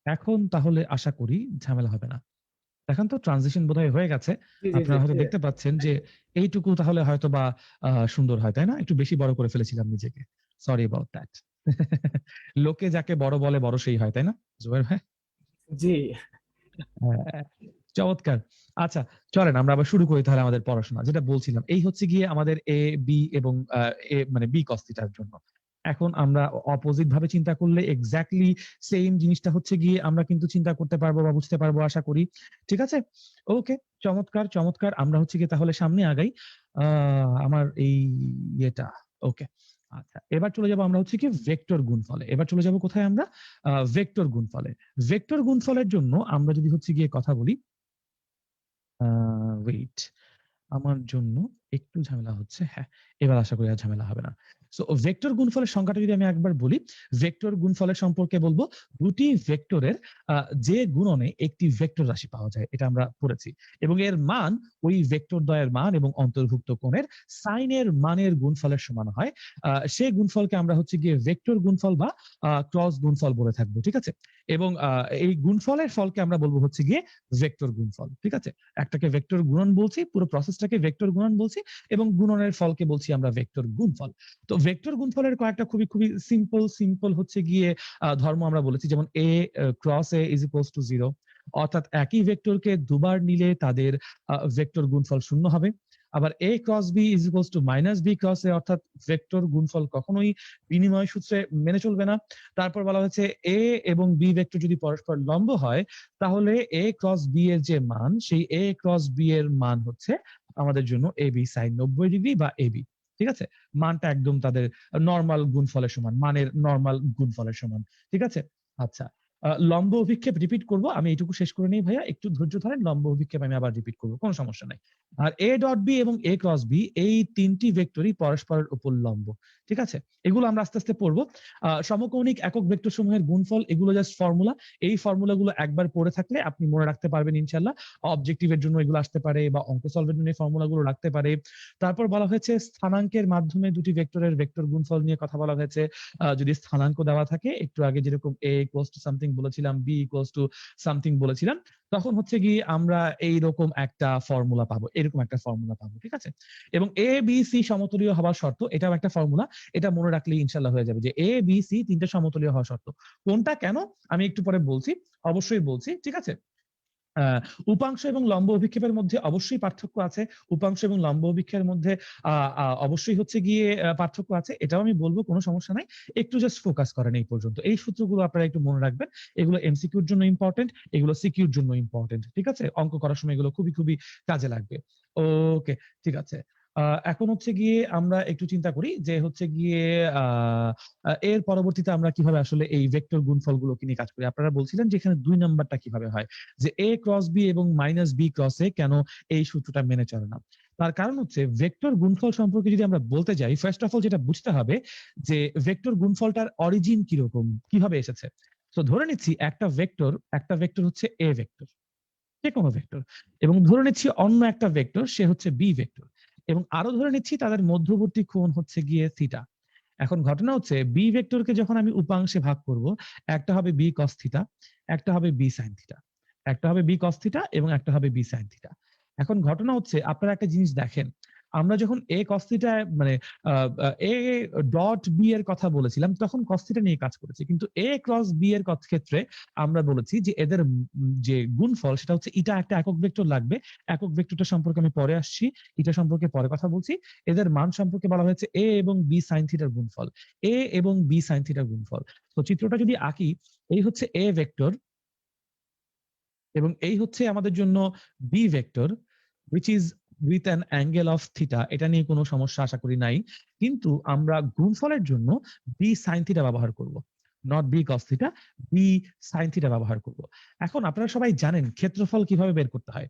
এখন তাহলে আশা করি ঝামেলা হবে না। দেখেন তো ট্রানজিশন বোধহয় হয়ে গেছে। জি জি জি আপনারা হয়তো জি। দেখতে পাচ্ছেন যে এইটুকু তাহলে হয়তো বা সুন্দর হয়, তাই না? একটু বেশি বড় করে ফেলেছিলাম নিজেকে। Sorry about that. লোকে যাকে বড় বলে বড় সেই হয়, তাই না? জুবাইর ভাই? জি। হ্যাঁ, চমৎকার। আচ্ছা, চলেন আমরা আবার শুরু করি তাহলে আমাদের পড়াশোনা। যেটা বলছিলাম, এই হচ্ছে গিয়ে আমাদের এ, বি এবং এ মানে বি cos θ র জন্য। এখন আমরা অপোজিট ভাবে চিন্তা করলে এক্সাক্টলি সেইম জিনিসটা হচ্ছে গিয়ে আমরা কিন্তু চিন্তা করতে পারবো বা বুঝতে পারবো আশা করি। ঠিক আছে? ওকে, চমৎকার, চমৎকার। আমরা হচ্ছে গিয়ে তাহলে সামনে আগাই। আমার এই ইয়েটা ওকে। আচ্ছা, এবার চলে যাবো আমরা হচ্ছে কি ভেক্টর গুণফলে। এবার চলে যাবো কোথায় আমরা? ভেক্টর গুণফলে। ভেক্টর গুণফলের জন্য আমরা যদি হচ্ছে গিয়ে কথা বলি, ওয়েট, আমার জন্য একটু ঝামেলা হচ্ছে। হ্যাঁ, এবার আশা করি আর ঝামেলা হবে না। সো ভেক্টর গুণফলের সংখ্যাটা যদি আমি একবার বলি, ভেক্টর গুণফলের সম্পর্কে বলবো, দুটি ভেক্টরের যে গুণনে একটি ভেক্টর রাশি পাওয়া যায়, এটা আমরা পড়েছি। এবং এর মান ওই ভেক্টর দ্বয়ের মান এবং অন্তর্ভুক্ত কোণের সাইনের মানের গুণফলের সমান হয়। সেই গুণফলকে আমরা হচ্ছে গিয়ে ভেক্টর গুণফল বা ক্রস গুণফল বলে থাকবো। ঠিক আছে? এবং এই গুণফলের ফলকে আমরা বলবো হচ্ছে গিয়ে ভেক্টর গুণফল। ঠিক আছে? একটাকে ভেক্টর গুণন বলছি, পুরো প্রসেসটাকে ভেক্টর গুণন বলছি, এবং গুণনের ফলকে বলছি আমরা ভেক্টর গুণফল। তো ভেক্টর গুণফলের কয়েকটা খুবই সিম্পল হচ্ছে গিয়ে ধর্ম আমরা বলেছি, যেমন A cross A is equals to 0, অর্থাৎ একই ভেক্টরকে দুবার নিলে তাদের ভেক্টর গুণফল 0 হবে। আবার A cross B is equals to minus B cross A, অর্থাৎ ভেক্টর গুণফল কখনোই বিনিময় সূত্রে মেনে চলবে না। তারপর বলা হয়েছে এ এবং বি ভেক্টর যদি পরস্পর লম্ব হয়, তাহলে এ ক্রস বি এর যে মান, সেই এ ক্রস বি এর মান হচ্ছে আমাদের জন্য এ বি সাইন 90 ডিগ্রি বা এ বি। ঠিক আছে? মানটা একদম তাদের নরমাল গুণফলের সমান, মানের নরমাল গুণফলের সমান। ঠিক আছে? আচ্ছা, লম্ব অভিক্ষেপ রিপিট করব, আমি এইটুকু শেষ করে নেই ভাইয়া, একটু ধৈর্য ধরেন। লম্ব অভিক্ষেপ আমি আবার রিপিট করবো, কোনো সমস্যা নাই। আর এ ডট বি এবং এ ক্রস বি এই তিনটি ভেক্টরই পরস্পরের উপর লম্ব। ঠিক আছে? এগুলো আমরা আস্তে আস্তে পড়বো। সমকৌণিক একক ভেক্টর সমূহের গুণফল, এগুলো জাস্ট ফর্মুলা। এই ফর্মুলাগুলো একবার পড়ে থাকলে আপনি মনে রাখতে পারবেন ইনশাল্লাহ। অবজেক্টিভের জন্য এগুলো আসতে পারে, বা অঙ্ক সলভের জন্য এই ফর্মুলাগুলো রাখতে পারে। তারপর বলা হয়েছে স্থানাঙ্কের মাধ্যমে দুটি ভেক্টরের ভেক্টর গুণফল নিয়ে কথা বলা হয়েছে। যদি স্থানাঙ্ক দেওয়া থাকে, একটু আগে যেরকম এ ইকুয়ালস টু সামথিং বলেছিলাম, বি ইকুয়ালস টু সামথিং বলেছিলাম, তখন হচ্ছে গিয়ে আমরা এইরকম একটা ফর্মুলা পাবো, এরকম একটা ফর্মুলা পাবো। ঠিক আছে? এবং এ বি সি সমতুল্য হওয়ার শর্ত, এটাও একটা ফর্মুলা। এটা মনে রাখলে ইনশাল্লাহ হয়ে যাবে যে এ বি সি তিনটা সমতুল্য হওয়া শর্ত। কোনটা কেন আমি একটু পরে বলছি, অবশ্যই বলছি। ঠিক আছে? আহ, উপাংশ এবং লম্ব অভিক্ষেপের মধ্যে অবশ্যই পার্থক্য আছে। উপাংশ এবং লম্ব অভিক্ষেপের মধ্যে অবশ্যই হচ্ছে গিয়ে পার্থক্য আছে, এটাও আমি বলবো, কোনো সমস্যা নাই। একটু জাস্ট ফোকাস করেন এই পর্যন্ত, এই সূত্রগুলো আপনারা একটু মনে রাখবেন। এগুলো এমসিকিউর জন্য ইম্পর্টেন্ট, এগুলো সিকিউর জন্য ইম্পর্টেন্ট। ঠিক আছে? অঙ্ক করার সময় এগুলো খুবই কাজে লাগবে। ওকে, ঠিক আছে। এখন হচ্ছে গিয়ে আমরা একটু চিন্তা করি যে হচ্ছে গিয়ে আহ এর পরবর্তীতে আমরা কিভাবে আসলে এই ভেক্টর গুণফলগুলোকে নিয়ে কাজ করি। আপনারা বলছিলেন যে এখানে 2 নাম্বারটা কিভাবে হয়, যে a ক্রস b এবং মাইনাস b ক্রস a কেন এই সূত্রটা মেনে চলে না। তার কারণ হচ্ছে ভেক্টর গুণফল সম্পর্কে যদি আমরা বলতে যাই, ফার্স্ট অফ অল যেটা বুঝতে হবে যে ভেক্টর গুণফলটার অরিজিন কিরকম, কিভাবে এসেছে। তো ধরে নিচ্ছি একটা ভেক্টর হচ্ছে a ভেক্টর, যে কোনো ভেক্টর, এবং ধরে নিচ্ছি অন্য একটা ভেক্টর সে হচ্ছে বি ভেক্টর, এবং আরো ধরে নিচ্ছি তাদের মধ্যবর্তী কোণ হচ্ছে গিয়ে থিটা। এখন ঘটনা হচ্ছে বি ভেক্টরকে যখন আমি উপাংশে ভাগ করব, একটা হবে বি কস থিটা, একটা হবে বি সাইন থিটা, একটা হবে বি কস থিটা এবং একটা হবে বি সাইন থিটা। এখন ঘটনা হচ্ছে আপনারা একটা জিনিস দেখেন, আমরা যখন এ কস থিটা মানে এ ডট বি এর কথা বলেছিলাম তখন কস থিটা নিয়ে কাজ করেছি, কিন্তু এ ক্রস বি এর ক্ষেত্রে আমরা বলেছি যে এদের যে গুণফল সেটা হচ্ছে ইটা একটা একক ভেক্টর লাগবে। একক ভেক্টরটা সম্পর্কে আমি পরে আসছি, এটা সম্পর্কে পরে কথা বলছি। এদের মান সম্পর্কে বলা হয়েছে এ এবং বি সাইন থিটার গুণফল, এ এবং বি সাইন থিটার গুণফল। তো চিত্রটা যদি আঁকি, এই হচ্ছে এ ভেক্টর এবং এই হচ্ছে আমাদের জন্য B vector, which is with an angle of theta। এটা নিয়ে কোনো সমস্যা আশা করি নাই, কিন্তু আমরা গুণফলের জন্য বি সাইন থিটা ব্যবহার করব, not B cos theta, B sine theta ব্যবহার করব। এখন আপনারা সবাই জানেন ক্ষেত্রফল কিভাবে বের করতে হয়,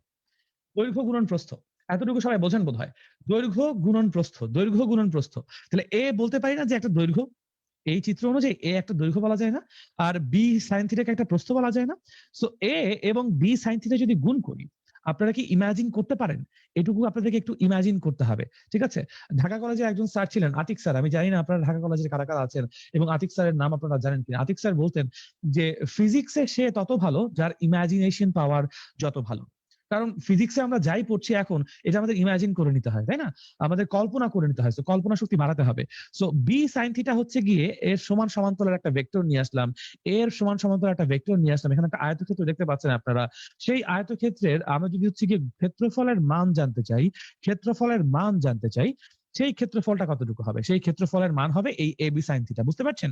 দৈর্ঘ্য গুণন প্রস্থ, এতটুকু সবাই বোঝেন বোধহয়। দৈর্ঘ্য গুণন প্রস্থ, দৈর্ঘ্য গুণন প্রস্থ, তাহলে এ বলতে পারি না যে একটা দৈর্ঘ্য, এই চিত্র অনুযায়ী এ একটা দৈর্ঘ্য বলা যায় না, আর বি সাইন থিটাকে একটা প্রস্থ বলা যায় না। সো এ এবং বি সাইন থিটা যদি গুণ করি, আপনারা কি ইমাজিন করতে পারেন? এটুকু আপনাদেরকে একটু ইমাজিন করতে হবে, ঠিক আছে? ঢাকা কলেজে একজন স্যার ছিলেন, আতিক স্যার, আমি জানি না আপনারা ঢাকা কলেজের কারা কারা আছেন এবং আতিক স্যারের নাম আপনারা জানেন কিনা। আতিক স্যার বলতেন যে ফিজিক্সে সে তত ভালো যার ইমাজিনেশন পাওয়ার যত ভালো। কারণ ফিজিক্সে আমরা যাই পড়ছি এখন, এটা আমাদের ইমাজিন করে নিতে হয়, তাই না? আমাদের কল্পনা করে নিতে হয়, তো কল্পনা শক্তি বাড়াতে হবে। সো বি সাইন থিটা হচ্ছে গিয়ে এর সমান সমান্তরাল একটা ভেক্টর নিয়ে আসলাম, এর সমান সমান্তরাল একটা ভেক্টর নিয়ে আসলাম, এখানে একটা আয়তক্ষেত্র দেখতে পাচ্ছেন আপনারা। সেই আয়তক্ষেত্রের আমরা যদি হচ্ছে গিয়ে ক্ষেত্রফলের মান জানতে চাই, ক্ষেত্রফলের মান জানতে চাই, সেই ক্ষেত্রফলটা কতটুকু হবে, সেই ক্ষেত্রফলের মান হবে এই এ বি সাইন থিটা। বুঝতে পারছেন?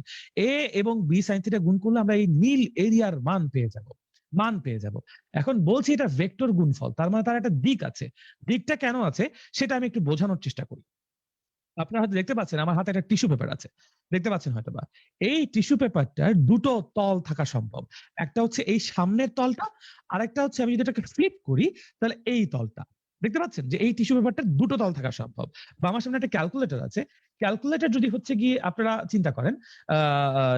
এ এবং বি সাইন থিটা গুণ করলে আমরা এই নীল এরিয়ার মান পেয়ে যাব, মান পেয়ে যাব। এখন বলছি এটা ভেক্টর গুণফল, তার মানে তার একটা দিক আছে। দিকটা কেন আছে সেটা আমি একটু বোঝানোর চেষ্টা করি। আপনারা হয়তো দেখতে পাচ্ছেন আমার হাতে একটা টিস্যু পেপার আছে, দেখতে পাচ্ছেন হয়তোবা। এই টিস্যু পেপারটার দুটো তল থাকা সম্ভব, একটা হচ্ছে এই সামনের তলটা, আরেকটা হচ্ছে আমি যদি এটাকে ফ্লিপ করি তাহলে এই তলটা। দেখতে পাচ্ছেন যে এই টিস্যু পেপারটার দুটো তল থাকা সম্ভব। বা আমার সামনে একটা ক্যালকুলেটর আছে, ক্যালকুলেটর যদি হচ্ছে গিয়ে আপনারা চিন্তা করেন,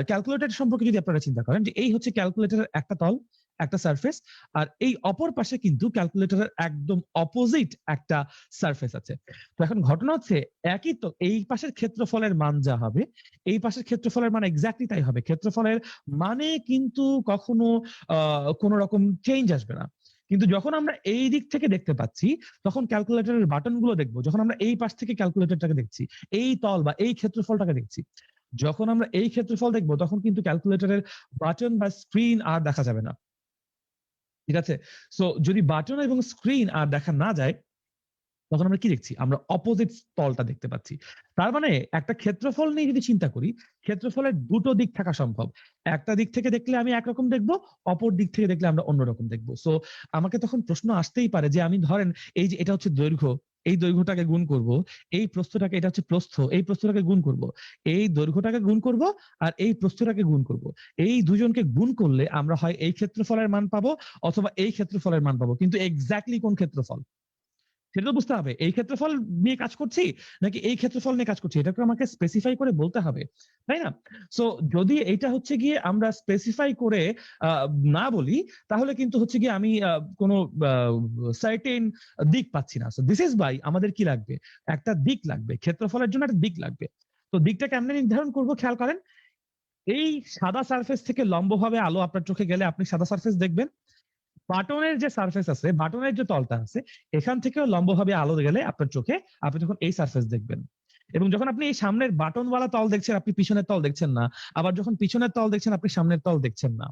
ক্যালকুলেটর সম্পর্কে যদি আপনারা চিন্তা করেন যে এই হচ্ছে ক্যালকুলেটরের একটা তল, একটা সারফেস, আর এই অপর পাশে কিন্তু ক্যালকুলেটরের একদম অপোজিট একটা সারফেস আছে। তো এখন ঘটনা হচ্ছে একই, তো এই পাশের ক্ষেত্রফলের মান যা হবে, এই পাশের ক্ষেত্রফলের মান এক্স্যাক্টলি তাই হবে। ক্ষেত্রফলের মানে কিন্তু কখনো কোন রকম চেঞ্জ আসবে না। কিন্তু যখন আমরা এই দিক থেকে দেখতে পাচ্ছি তখন ক্যালকুলেটরের বাটন গুলো দেখবো, যখন আমরা এই পাশ থেকে ক্যালকুলেটরটাকে দেখছি, এই তল বা এই ক্ষেত্রফলটাকে দেখছি, যখন আমরা এই ক্ষেত্রফল দেখবো তখন কিন্তু ক্যালকুলেটরের বাটন বা স্ক্রিন আর দেখা যাবে না, ঠিক আছে? সো যদি বাটন এবং স্ক্রিন আর দেখা না যায় তখন আমরা কি দেখছি? আমরা অপোজিট তলটা দেখতে পাচ্ছি। তার মানে একটা ক্ষেত্রফল নিয়ে যদি চিন্তা করি, ক্ষেত্রফলের দুটো দিক থাকা সম্ভব। একটা দিক থেকে দেখলে আমি একরকম দেখব, অপর দিক থেকে দেখলে আমরা অন্যরকম দেখব। সো আমাকে তখন প্রশ্ন আসতেই পারে যে আমি ধরেন এই যে এটা হচ্ছে দৈর্ঘ্য, এই দৈর্ঘ্যটাকে গুণ করব, এই প্রস্থটাকে, এটা হচ্ছে প্রস্থ, এই প্রস্থটাকে গুণ করব, এই দৈর্ঘ্যটাকে গুণ করব আর এই প্রস্থটাকে গুণ করব। এই দুজনকে গুণ করলে আমরা হয় এই ক্ষেত্রফলের মান পাবো অথবা এই ক্ষেত্রফলের মান পাবো, কিন্তু এক্স্যাক্টলি কোন ক্ষেত্রফল সেটা তো বুঝতে হবে। এই ক্ষেত্রফল নিয়ে কাজ করছি নাকি এই ক্ষেত্রফল নিয়ে কাজ করছি, এটাকে আমাকে স্পেসিফাই করে বলতে হবে, তাই না? সো যদি এইটা হচ্ছে গিয়ে আমরা স্পেসিফাই করে আহ, না বলি তাহলে কিন্তু হচ্ছে গিয়ে আমি কোনো সার্টেন দিক পাচ্ছি না। সো দিস ইজ বাই আমাদের কি লাগবে, একটা দিক লাগবে, ক্ষেত্রফলের জন্য একটা দিক লাগবে। তো দিকটা কেমনে নির্ধারণ করব খেয়াল করেন, এই সাদা সারফেস থেকে লম্বভাবে আলো আপনার চোখে গেলে আপনি সাদা সারফেস দেখবেন, বাটনের যে সারফেস আছে, বাটনের যে তলটা আছে, এখান থেকেও লম্বভাবে আলো গেলে আপনার চোখে আপনি তখন এই সারফেস দেখবেন। এবং যখন আপনি এই সামনের বাটনওয়ালা তল দেখছেন আপনি পিছনের তল দেখছেন না, আবার যখন পিছনের তল দেখছেন আপনি সামনের তল দেখছেন না।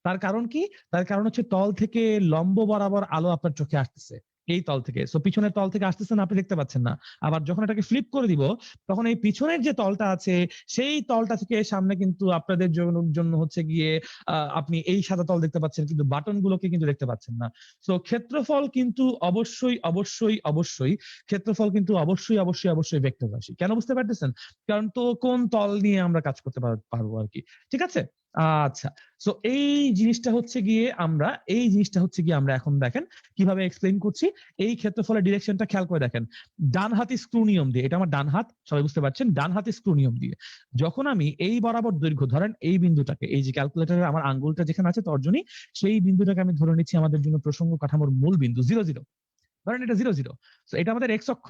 তার কারণ কি? তার কারণ হচ্ছে তল থেকে লম্ব বরাবর আলো আপনার চোখে আসতেছে, এই তল থেকে। সো পিছনের তল থেকে আসতেছে না, আপনি দেখতে পাচ্ছেন না। আবার যখন এটাকে ফ্লিপ করে দিব, তখন এই পিছনের যে তলটা আছে সেই তলটা থেকে সামনে কিন্তু আপনাদের জন্য হচ্ছে গিয়ে আপনি এই সাদা তল দেখতে পাচ্ছেন, কিন্তু বাটন গুলোকে কিন্তু দেখতে পাচ্ছেন না। সো ক্ষেত্রফল কিন্তু অবশ্যই ক্ষেত্রফল কিন্তু অবশ্যই ভেক্টর রাশি। কেন বুঝতে পারতেছেন? কারণ তো কোন তল নিয়ে আমরা কাজ করতে পারবো আর কি। ঠিক আছে? আচ্ছা। সো এই জিনিসটা হচ্ছে গিয়ে আমরা এখন দেখেন কিভাবে এক্সপ্লেইন করছি। এই ক্ষেত্রফলের ডিরেকশনটা খেয়াল করে দেখেন। ডান হাতি স্ক্রু নিয়ম দিয়ে, এটা আমার ডান হাত, সবাই বুঝতে পারছেন, ডান হাতি স্ক্রু নিয়ম দিয়ে যখন আমি এই বরাবর দৈর্ঘ্য, ধরেন এই বিন্দুটাকে, এই যে ক্যালকুলেটরের আমার আঙ্গুলটা যেখানে আছে তর্জনী, সেই বিন্দুটাকে আমি ধরে নিচ্ছি আমাদের জন্য প্রসঙ্গ কাঠামোর মূল বিন্দু 0 0। ধরেন এটা 0 0। তো এটা আমাদের এক্স অক্ষ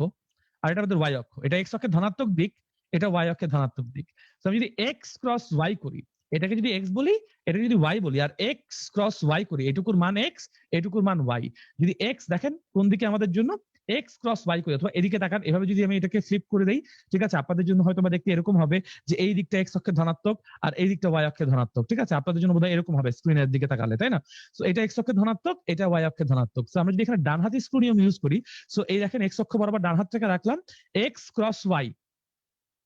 আর এটা আমাদের ওয়াই অক্ষ। এটা এক্স অক্ষের ধনাত্মক দিক, এটা ওয়াই অক্ষের ধনাত্মক দিক। তো আমি যদি এক্স ক্রস ওয়াই করি, এটাকে যদি এক্স বলি, এটা যদি ওয়াই বলি, আর এক্স ক্রস ওয়াই করি, এটুকুর মান এক্স, এটুকুর মান ওয়াই। যদি এক্স দেখেন কোন দিকে আমাদের জন্য, এক্স ক্রস ওয়াই করি, অথবা এদিকে তাকান, এভাবে যদি আমি এটাকে ফ্লিপ করে দেই, ঠিক আছে, আপনাদের জন্য হয়তো বা দেখতে এরকম হবে যে এই দিকটা এক্স অক্ষের ধনাত্মক আর এই দিকটা ওয়াই অক্ষের ধনাত্মক। ঠিক আছে, আপনাদের জন্য বোধহয় এরকম হবে স্ক্রিনের দিকে তাকালে, তাই না? সো এটা এক্স অক্ষের ধনাত্মক, এটা ওয়াই অক্ষের ধনাত্মক। সো আমরা যদি এখানে ডান হাতি স্ক্রু নিয়ম ইউজ করি, সো এই দেখেন এক্স অক্ষ বরাবর ডান হাতটাকে রাখলাম, এক্স ক্রস ওয়াই,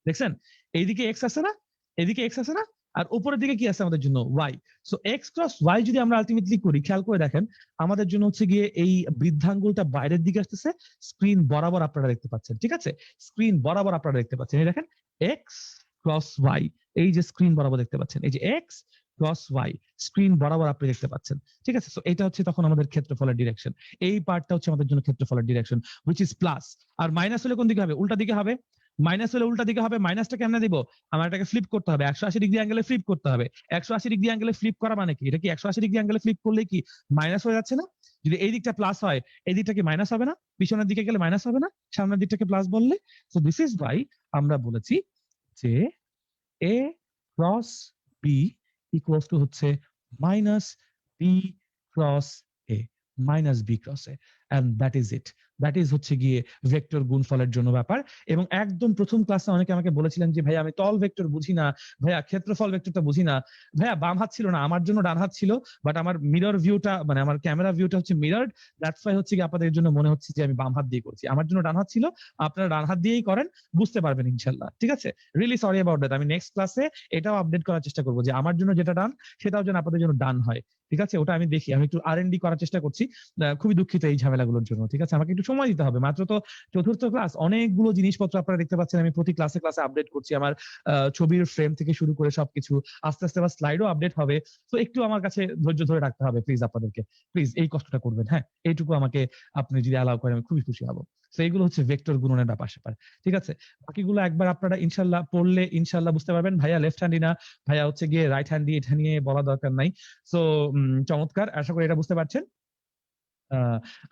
দেখছেন এইদিকে এক্স আছে না, এদিকে এক্স আছে না, আর উপরের দিকে কি আছে আমাদের জন্য Y. So X cross Y যদি আমরা আলটিমেটলি করি, খেয়াল করে দেখেন আমাদের জন্য হচ্ছে গিয়ে এই বৃদ্ধাঙ্গুলটা বাইরের দিকে আসতেছে, স্ক্রিন বরাবর আপনারা দেখতে পাচ্ছেন। ঠিক আছে, স্ক্রিন বরাবর আপনারা দেখতে পাচ্ছেন, এই দেখেন এক্স ক্রস ওয়াই, এই যে স্ক্রিন বরাবর দেখতে পাচ্ছেন, এই যে এক্স ক্রস ওয়াই স্ক্রিন বরাবর আপনি দেখতে পাচ্ছেন। ঠিক আছে, সো এটা হচ্ছে তখন আমাদের ক্ষেত্রফলের ডিরেকশন। এই পার্টটা হচ্ছে আমাদের জন্য ক্ষেত্রফলের ডিরেকশন, হুইচ ইজ প্লাস। আর মাইনাস হলে কোন দিকে হবে? উল্টা দিকে হবে। মাইনাস হলে উল্টা দিকে হবে। মাইনাসটা কেমনে দিব? আমার এটাকে ফ্লিপ করতে হবে, 180 ডিগ্রি অ্যাঙ্গেলে ফ্লিপ করতে হবে। 180 ডিগ্রি অ্যাঙ্গেলে ফ্লিপ করা মানে কি? এটা কি 180 ডিগ্রি অ্যাঙ্গেলে ফ্লিপ করলে কি মাইনাস হয়ে যাচ্ছে না? যদি এই দিকটা প্লাস হয়, এই দিকটা কি মাইনাস হবে না? পিছনের দিকে গেলে মাইনাস হবে না সামনের দিকটাকে প্লাস বললে? সো দিস ইজ ওয়াই আমরা বলেছি যে A cross B equals to হচ্ছে minus B cross A, minus B cross A, and that is it. That is হচ্ছে গিয়ে ভেক্টর গুণফলের জন্য ব্যাপার। এবং একদম প্রথম ক্লাসে অনেকে আমাকে বলেছিলেন যে ভাইয়া আমি তল ভেক্টর বুঝি না, ভাইয়া ক্ষেত্রফল ভেক্টরটা বুঝি না। ভাইয়া বাম হাত ছিল না, আমার জন্য ডান হাত ছিল, বাট আমার মিরর ভিউটা, মানে আমার ক্যামেরা ভিউটা হচ্ছে মিররড, দ্যাটস ওয়াই হচ্ছে কি আপনাদের জন্য মনে হচ্ছে যে আমি বাম হাত দিয়ে করছি। আমার জন্য ডান হাত ছিল, আপনারা ডান হাত দিয়েই করেন, বুঝতে পারবেন ইনশাল্লাহ। ঠিক আছে, রিয়েলি সরি অ্যাবাউট দ্যাট। আমি নেক্সট ক্লাসে এটাও আপডেট করার চেষ্টা করবো যে আমার জন্য যেটা ডান সেটাও যেন আপনাদের জন্য ডান হয়। ঠিক আছে, ওটা আমি দেখি, আমি একটু R&D করার চেষ্টা করছি। খুবই দুঃখিত এই ঝামেলাগুলোর জন্য। ঠিক আছে, আমাকে একটু সময় দিতে হবে, মাত্র তো চতুর্থ ক্লাস, অনেকগুলো জিনিসপত্র আপনারা দেখতে পাচ্ছেন আমি প্রতি ক্লাসে ক্লাসে আপডেট করছি। আমার ছবির ফ্রেম থেকে শুরু করে সবকিছু, আস্তে আস্তে আবার স্লাইডও আপডেট হবে। তো একটু আমার কাছে ধৈর্য ধরে রাখতে হবে প্লিজ, আপনাদেরকে প্লিজ এই কষ্টটা করবেন। হ্যাঁ, এইটুকু আমাকে আপনি যদি অ্যালাউ করেন আমি খুবই খুশি হবো। তো এইগুলো হচ্ছে ভেক্টর গুণনের ব্যাপার স্যাপার। ঠিক আছে, বাকিগুলো একবার আপনারা ইনশাল্লাহ পড়লে ইনশাল্লাহ বুঝতে পারবেন। ভাইয়া লেফট হ্যান্ডি না, ভাইয়া হচ্ছে গিয়ে রাইট হ্যান্ডি, এটা নিয়ে বলা দরকার নাই। সো চমৎকার, আশা করি এটা বুঝতে পারছেন।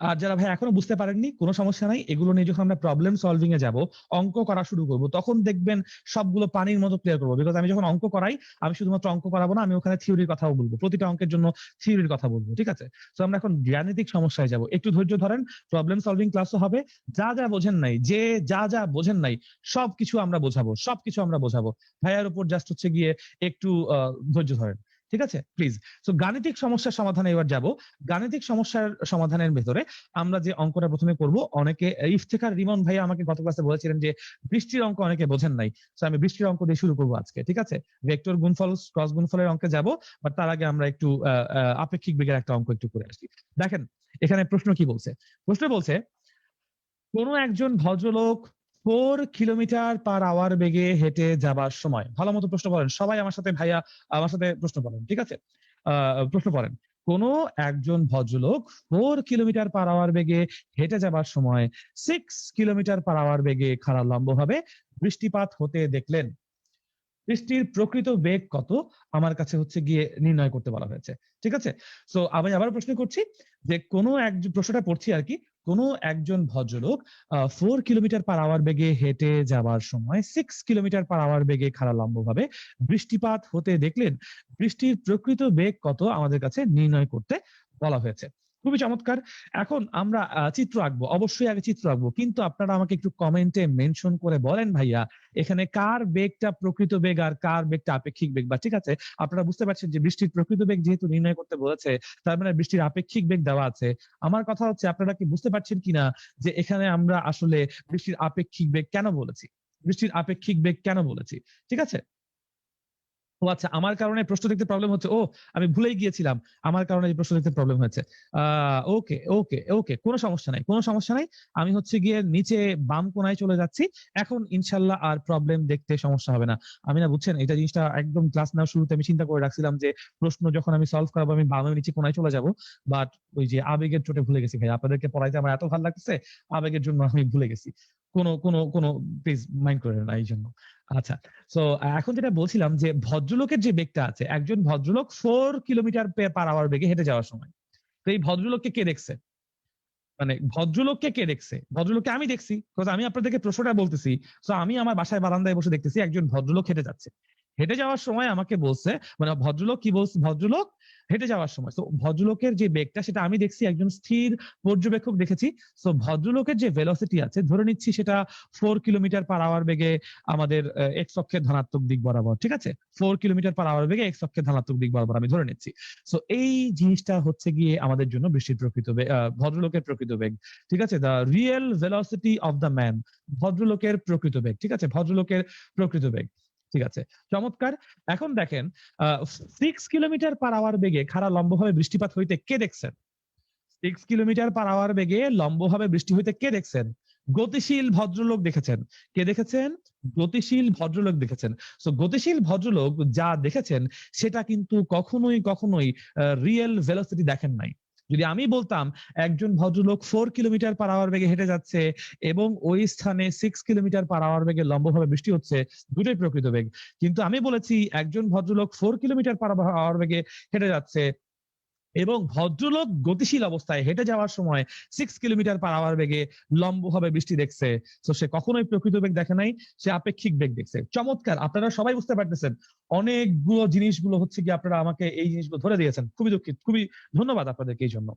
আর যারা ভাই এখনো বুঝতে পারেননি, কোনো সমস্যা নাই, এগুলো নিয়ে যখন আমরা প্রবলেম সলভিং এ যাব, অঙ্ক করা শুরু করব, তখন দেখবেন সবগুলো পানির মতো ক্লিয়ার করবো। বিকজ আমি যখন অঙ্ক করাই, আমি শুধুমাত্র অঙ্ক করাবো না, আমি ওখানে থিওরির কথাও বলবো, প্রতিটা অঙ্কের জন্য থিওরির কথা বলবো। ঠিক আছে, তো আমরা এখন জ্ঞানিতিক সমস্যায় যাব, একটু ধৈর্য ধরেন, প্রবলেম সলভিং ক্লাসও হবে। যা যা বোঝেন নাই, যা বোঝেন নাই, সবকিছু আমরা বোঝাবো, সবকিছু আমরা বোঝাবো। ভাইয়ার উপর জাস্ট হচ্ছে গিয়ে একটু ধৈর্য ধরেন। ঠিক আছে প্লিজ। তো গাণিতিক সমস্যার সমাধানে এবার যাব। গাণিতিক সমস্যার সমাধানের ভেতরে আমরা যে অঙ্কটা প্রথমে করব, অনেকে ইফতেখার রিমন ভাইয়া আমাকে গত ক্লাসে বলেছিলেন যে বৃষ্টির অঙ্ক অনেকে বোঝেন নাই, তো আমি বৃষ্টির অঙ্ক দিয়ে শুরু করবো আজকে। ঠিক আছে, ভেক্টর গুণফল ক্রস গুণফলের অঙ্কে যাব, বাট তার আগে আমরা একটু আপেক্ষিক বেগের একটা অঙ্ক একটু করে আসি। দেখেন এখানে প্রশ্ন কি বলছে। প্রশ্ন বলছে কোন একজন ভদ্রলোক 4 কিলোমিটার/আওয়ার বেগে হেঁটে যাবার সময়, ভালো মতো প্রশ্ন বলেন সবাই আমার সাথে, ভাইয়া আমার সাথে প্রশ্ন বলেন। ঠিক আছে, প্রশ্ন পড়েন। কোন একজন ভদ্রলোক 4 কিলোমিটার/আওয়ার বেগে হেঁটে যাবার সময় 6 কিলোমিটার/আওয়ার বেগে খাড়া লম্বভাবে বৃষ্টিপাত হতে দেখলেন। বৃষ্টির প্রকৃত বেগ কত আমার কাছে হচ্ছে গিয়ে নির্ণয় করতে বলা হয়েছে। ঠিক আছে, সো আমি আবার প্রশ্ন করছি যে কোনো একজন, প্রশ্নটা পড়ছি আর কি, কোনো একজন ভদ্রলোক 4 কিলোমিটার/আওয়ার বেগে হেঁটে যাবার সময় 6 কিলোমিটার/আওয়ার বেগে খাড়া লম্বভাবে বৃষ্টিপাত হতে দেখলেন। বৃষ্টির প্রকৃত বেগ কত আমাদের কাছে নির্ণয় করতে বলা হয়েছে। খুবই চমৎকার। এখন আমরা চিত্র আঁকবো। অবশ্যই আগে চিত্র আঁকবো। কিন্তু আপনারা আমাকে একটু কমেন্টে মেনশন করে বলেন ভাইয়া, এখানে কার বেগটা প্রকৃত বেগ আর কার বেগটা আপেক্ষিক বেগ? বা ঠিক আছে, আপনারা বুঝতে পারছেন যে বৃষ্টির প্রকৃত বেগ যেহেতু নির্ণয় করতে বলেছে, তার মানে বৃষ্টির আপেক্ষিক বেগ দেওয়া আছে। আমার কথা হচ্ছে আপনারা কি বুঝতে পারছেন কিনা যে এখানে আমরা আসলে বৃষ্টির আপেক্ষিক বেগ কেন বলেছি? বৃষ্টির আপেক্ষিক বেগ কেন বলেছি? ঠিক আছে? ও আচ্ছা, আমার কারণে প্রশ্ন দেখতে প্রবলেম হচ্ছে। ও আমি ভুলেই গিয়েছিলাম। আমার কারণে এই প্রশ্ন দেখতে প্রবলেম হয়েছে। ওকে, ওকে, ওকে। কোন সমস্যা নাই, কোন সমস্যা নাই। আমি হচ্ছে গিয়ে নিচে বাম কোণায় চলে যাচ্ছি। এখন ইনশাআল্লাহ আর প্রবলেম দেখতে সমস্যা হবে না। আমি না বুঝছেন এটা জিনিসটা একদম ক্লাস নেওয়ার শুরুতে আমি চিন্তা করে রাখছিলাম যে প্রশ্ন যখন আমি সলভ করাবো আমি বামে নিচে কোণায় চলে যাব। বাট ওই যে আবেগের চোটে ভুলে গেছি ভাই। আপনাদেরকে পড়াইতে আমার এত ভালো লাগতেছে, আবেগের জন্য আমি ভুলে গেছি। কোন প্লিজ মাইন্ড করেন না এইজন্য। আচ্ছা। সো এখন যেটা বলছিলাম যে ভদ্রলোকের যে বেগটা আছে, একজন ভদ্রলোক 4 কিলোমিটার পার আওয়ার বেগে হেঁটে যাওয়ার সময়। তো এই ভদ্রলোককে কে দেখছে? মানে ভদ্রলোককে কে দেখছে? ভদ্রলোককে আমি দেখছি। বিকজ আমি আপনাদেরকে প্রশ্নটা বলতেছি। সো আমি আমার বাসায় বারান্দায় বসে দেখতেছি একজন ভদ্রলোক হেঁটে যাচ্ছে। হেঁটে যাওয়ার সময় আমাকে বলছে, মানে ভদ্রলোক কি বলছে? ভদ্রলোক হেঁটে যাওয়ার সময়। সো ভদ্রলোকের যে বেগটা সেটা আমি দেখছি, একজন স্থির পর্যবেক্ষক দেখেছি। সো ভদ্রলোকের যে ভেলোসিটি আছে ধরে নিচ্ছি সেটা 4 কিলোমিটার পার আওয়ার বেগে আমাদের এক্স অক্ষের ধনাত্মক দিক বরাবর। ঠিক আছে? 4 কিলোমিটার পার আওয়ার বেগে এক্স অক্ষের ধনাত্মক দিক বরাবর আমি ধরে নিচ্ছি। সো এই জিনিসটা হচ্ছে গিয়ে আমাদের জন্য বৃষ্টির প্রকৃত বেগ, ভদ্রলোকের প্রকৃত বেগ। ঠিক আছে? The real velocity of the man, ভদ্রলোকের প্রকৃত বেগ। ঠিক আছে? ভদ্রলোকের প্রকৃত বেগ। ঠিক আছে, চমৎকার। এখন দেখেন 6 কিলোমিটার পার আওয়ার বেগে খাড়া লম্বভাবে বৃষ্টিপাত হইতে কে দেখছেন? 6 কিলোমিটার পার আওয়ার বেগে লম্বভাবে বৃষ্টি হইতে কে দেখছেন? গতিশীল ভদ্রলোক দেখেছেন। কে দেখেছেন? গতিশীল ভদ্রলোক দেখেছেন। সো গতিশীল ভদ্রলোক যা দেখেছেন সেটা কিন্তু কখনোই রিয়েল ভেলোসিটি দেখেন নাই। যদি আমি বলতাম একজন ভদ্রলোক 4 কিলোমিটার পার আওয়ার বেগে হেঁটে যাচ্ছে এবং ওই স্থানে 6 কিলোমিটার পার আওয়ার বেগে লম্বভাবে বৃষ্টি হচ্ছে, দুটোই প্রকৃত বেগ। কিন্তু আমি বলেছি একজন ভদ্রলোক 4 কিলোমিটার পার আওয়ার বেগে হেঁটে যাচ্ছে এবং ভদ্রলোক গতিশীল অবস্থায় হেঁটে যাওয়ার সময় 6 কিলোমিটার পার আওয়ার বেগে লম্বভাবে বৃষ্টি দেখছে। তো সে কখনোই প্রকৃত বেগ দেখে নাই, সে আপেক্ষিক বেগ দেখছে। চমৎকার, আপনারা সবাই বুঝতে পারতেছেন। অনেকগুলো জিনিসগুলো হচ্ছে কি আপনারা আমাকে এই জিনিসগুলো ধরে দিয়েছেন। খুবই দুঃখিত, খুবই ধন্যবাদ আপনাদেরকে এই জন্য।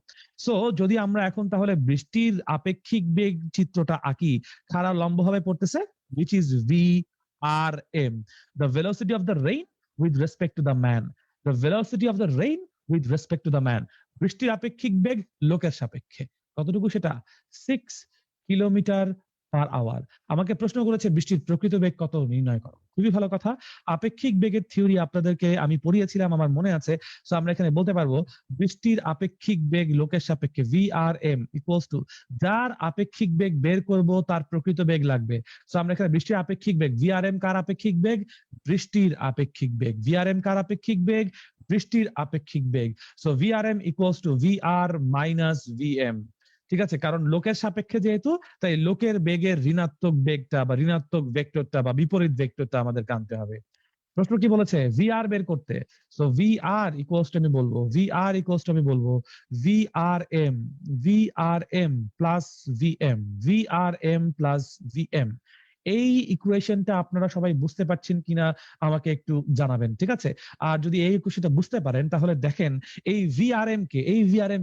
সো যদি আমরা এখন তাহলে বৃষ্টির আপেক্ষিক বেগ চিত্রটা আঁকি, খাড়া লম্বভাবে পড়তেছে which is VRM, the velocity of the rain with respect to the man, the velocity of the rain with respect to the man. বৃষ্টির আপেক্ষিক বেগ লোকের সাপেক্ষে কতটুকু সেটা? 6 কিলোমিটার পার আওয়ার। আমাকে প্রশ্ন করেছে বৃষ্টির প্রকৃত বেগ কত নির্ণয় করো। খুবই ভালো কথা। আপেক্ষিক বেগের থিওরি আপনাদেরকে আমি পড়িয়েছিলাম, আমার মনে আছে। সো আমরা এখানে বলতে পারবো বৃষ্টির আপেক্ষিক বেগ লোকের সাপেক্ষে VRM ইকুয়ালস টু যার আপেক্ষিক বেগ বের করব তার প্রকৃত বেগ লাগবে। সো আমরা এখানে বৃষ্টির আপেক্ষিক বেগ VRM কার আপেক্ষিক বেগ? বৃষ্টির আপেক্ষিক বেগ। VRM কার আপেক্ষিক বেগ? বৃষ্টির আপেক্ষিক বেগ। So VRM equals to VR minus VM। ঠিক আছে, কারণ লোকের সাপেক্ষে যেহেতু, তাই লোকের বেগের ঋণাত্মক বেগটা বা ঋণাত্মক ভেক্টরটা বা বিপরীত ভেক্টরটা আমাদের আনতে হবে। প্রশ্ন কি বলেছে? VR বের করতে। সো VR ইকুয়ালস টু আমি বলবো VRM, VRM plus VM, VRM plus VM। এই ইকুয়েশনটা আপনারা সবাই বুঝতে পারছেন কিনা আমাকে একটু জানাবেন। ঠিক আছে? আর যদি এই ইকুয়েশনটা বুঝতে পারেন তাহলে দেখেন এই VRM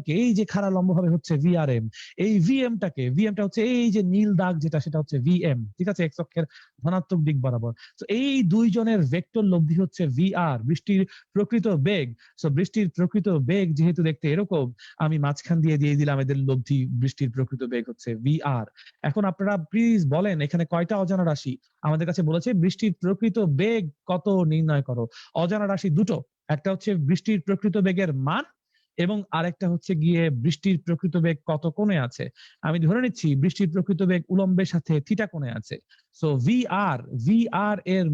কে এই যে খাড়া লম্বভাবে হচ্ছে VRM, এই VMটা হচ্ছে এই যে নীল দাগ যেটা সেটা হচ্ছে VM। ঠিক আছে? এক্স অক্ষের ধনাত্মক দিক বরাবর। তো এই দুইজনের ভেক্টর লব্ধি হচ্ছে VR, বৃষ্টির প্রকৃত বেগ। সো বৃষ্টির প্রকৃত বেগ যেহেতু দেখতে এরকম, আমি মাঝখান দিয়ে দিলাম এদের লব্ধি, বৃষ্টির প্রকৃত বেগ হচ্ছে VR। এখন আপনারা প্লিজ বলেন এখানে কয়টা অজানা রাশি? আমাদের কাছে বলেছে বৃষ্টির প্রকৃত বেগ কত নির্ণয় করো। অজানা রাশি দুটো, একটা হচ্ছে বৃষ্টির প্রকৃত বেগের মান এবং আরেকটা হচ্ছে গিয়ে বৃষ্টির প্রকৃত বেগ কত কোণে আছে। আমি ধরে নিচ্ছি বৃষ্টির প্রকৃত বেগ উলম্বের সাথে থিটা কোণে আছে। সো VR এর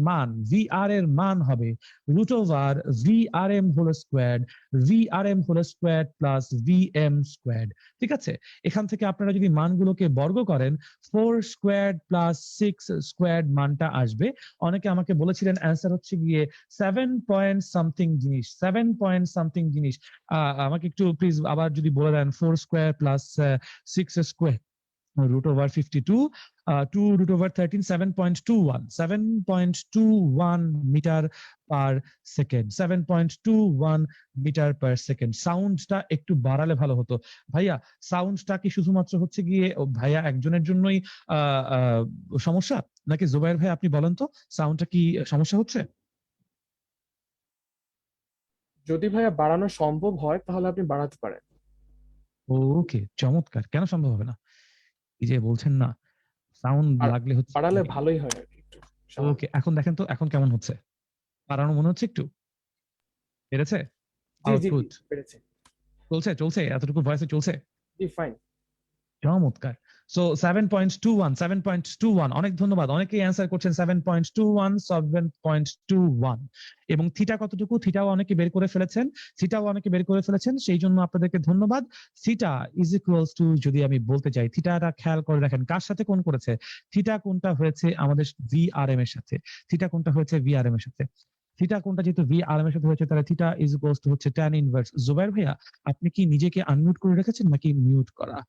মান হবে root over VRM whole squared plus VM squared. ঠিক আছে? এখান থেকে আপনারা যদি মানগুলোকে বর্গ করেন 4 স্কোয়ার্ড প্লাস 6 স্কোয়ার্ড মানটা আসবে। অনেকে আমাকে বলেছিলেন অ্যান্সার হচ্ছে গিয়ে 7 পয়েন্ট সামথিং জিনিস। আমাকে একটু প্লিজ আবার যদি বলে দেন 4 square plus 6 square root over 52, 2 root over 13, 7.21, 7.21 meter per second, 7.21 metre per second. সাউন্ডটা একটু বাড়ালে ভালো হতো ভাইয়া। সাউন্ডটা কি শুধুমাত্র হচ্ছে গিয়ে ভাইয়া একজনের জন্যই সমস্যা, নাকি জুবাইর ভাই আপনি বলেন তো সাউন্ডটা কি সমস্যা হচ্ছে? যদি ভাইয়া বাড়ানো সম্ভব হয় তাহলে আপনি বাড়াতে পারেন। ওকে, চমৎকার। কেন সম্ভব হবে না? এই যে বলছেন না সাউন্ড আর লাগলে হচ্ছে। বাড়ালে ভালোই হয় আর কি, একটু সামান্য। ওকে, এখন দেখেন তো এখন কেমন হচ্ছে? বাড়ানো মনে হচ্ছে একটু বেড়েছে জি জি জি, আউটপুট? পেরেছি। চলছে চলছে এতটুকু ভয়েসে চলছে? জি ফাইন। চমৎকার। সো 7.21, 7.21, অনেক ধন্যবাদ। অনেকেই অ্যান্সার করছেন 7.21, 7.21। এবং থিটা কতটুকু? থিটাও অনেকে বের করে ফেলেছেন, থিটাও অনেকে বের করে ফেলেছেন, সেই জন্য আপনাদেরকে ধন্যবাদ। থিটা ইজ ইকুয়ালস টু, যদি আমি বলতে চাই থিটাটা খেয়াল করে দেখেন কার সাথে কোণ করেছে। থিটা কোণটা হয়েছে আমাদের ভিআরএম এর সাথে, থিটা কোণটা হয়েছে ভিআরএম এর সাথে। থিটা কোণটা যেহেতু ভিআরএম এর সাথে হয়েছে তাহলে থিটা ইজ ইকুয়ালস টু হচ্ছে tan ইনভার্স। জুবাইর ভাইয়া আপনি কি নিজেকে আনমিউট করে রেখেছেন নাকি মিউট করা?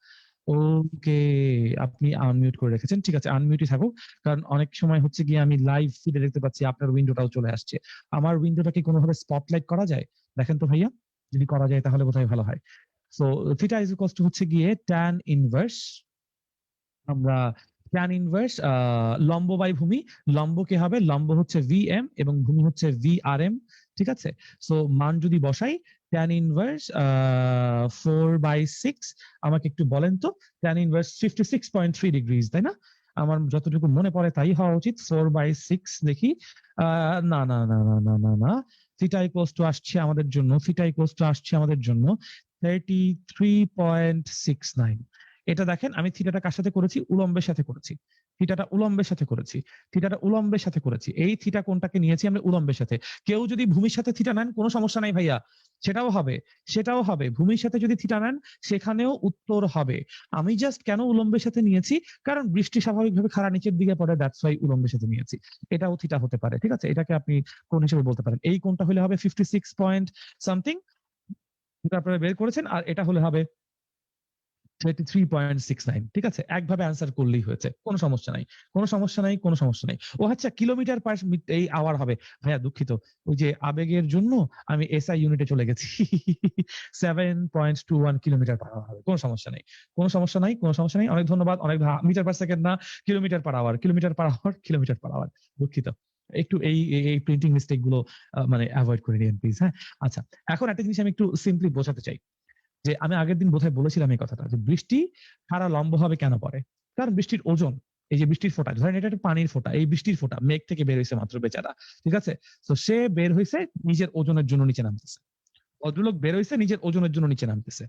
ওকে, আপনি আনমিউট করে রেখেছেন, ঠিক আছে আনমিউটই থাকুক। কারণ অনেক সময় হচ্ছে গিয়ে আমি লাইভ ফিডে দেখতে পাচ্ছি আপনার উইন্ডোটাও চলে আসছে। আমার উইন্ডোটা কি কোনোভাবে স্পটলাইট করা যায়? দেখেন তো ভাইয়া, যদি করা যায় তাহলে বোধহয় ভালো হয়। So theta is equals to হচ্ছে গিয়ে tan ইনভার্স, আমরা tan ইনভার্স লম্ব বাই ভূমি। লম্ব কে হবে? লম্ব হচ্ছে ভিএম এবং ভূমি হচ্ছে ভিআরএম, ঠিক আছে। সো মান যদি বসাই tan ইনভার্স 4/6, আমাকে একটু বলেন তো tan ইনভার্স 56.3 ডিগ্রিজ, তাই না? আমার যতটুকু মনে পড়ে তাই হওয়া উচিত। 4/6 দেখি, না না না না না না না, থিটা ইকুয়ালস টু আসছে আমাদের জন্য, থিটা ইকুয়ালস টু আসছে আমাদের জন্য 33.69। এটা দেখেন আমি থিটাটা কার সাথে করেছি? উলম্বের সাথে করেছি। থিটাটা উলম্বের সাথে করেছি, থিটাটা উলম্বের সাথে করেছি। এই থিটা কোণটাকে নিয়েছি আমরা উলম্বের সাথে। কেউ যদি ভূমির সাথে থিটা নেন কোনো সমস্যা নাই ভাইয়া, সেটাও হবে, সেটাও হবে। ভূমির সাথে যদি থিটা নেন সেখানেও উত্তর হবে। আমি জাস্ট কেন উলম্বের সাথে নিয়েছি, কারণ বৃষ্টি স্বাভাবিকভাবে খাড়া নিচের দিকে পড়ে, দ্যাটস ওয়াই উলম্বের সাথে নিয়েছি। এটাও থিটা হতে পারে, ঠিক আছে, এটাকে আপনি কোণ হিসেবে বলতে পারেন। এই কোণটা হলে হবে 56 পয়েন্ট সামথিং, যেটা আপনারা বের করেছেন, আর এটা হলে হবে 33.69, ঠিক আছে। একভাবে অ্যান্সার করলেই হয়েছে, কোনো সমস্যা নাই, কোনো সমস্যা নাই, কোনো সমস্যা নাই। ও আচ্ছা, কিলোমিটার পার এই আওয়ার হবে। ভাইয়া দুঃখিত, ওই যে আবেগের জন্য আমি এসআই ইউনিটে চলে গেছি। 7.21 কিলোমিটার পার আওয়ার হবে, কোনো সমস্যা নেই, কোনো সমস্যা নাই, কোনো সমস্যা নেই। অনেক ধন্যবাদ, অনেক মিটার পার সেকেন্ড না, kilometre per hour, kilometre per hour, kilometre per hour. দুঃখিত, একটু এই প্রিন্টিং মিস্টেক গুলো মানে অ্যাভয়েড করে নিন প্লিজ। হ্যাঁ, আচ্ছা, এখন একটা জিনিস আমি একটু সিম্পলি বোঝাতে চাই, যে আমি আগের দিন বোধহয় বলেছিলাম এই কথাটা, যে বৃষ্টি সারা লম্বভাবে কেন পড়ে? কারণ বৃষ্টির ওজন, এই যে বৃষ্টির ফোঁটা, ধরেন এটা একটা পানির ফোঁটা, এই বৃষ্টির ফোঁটা মেঘ থেকে বের হয়েছে মাত্র বেচারা, ঠিক আছে। তো সে বের হয়েছে নিজের ওজনের জন্য নিচে নামতেছে, ভদ্রলোক বের হয়েছে নিজের ওজনের জন্য নিচে নামতেছে,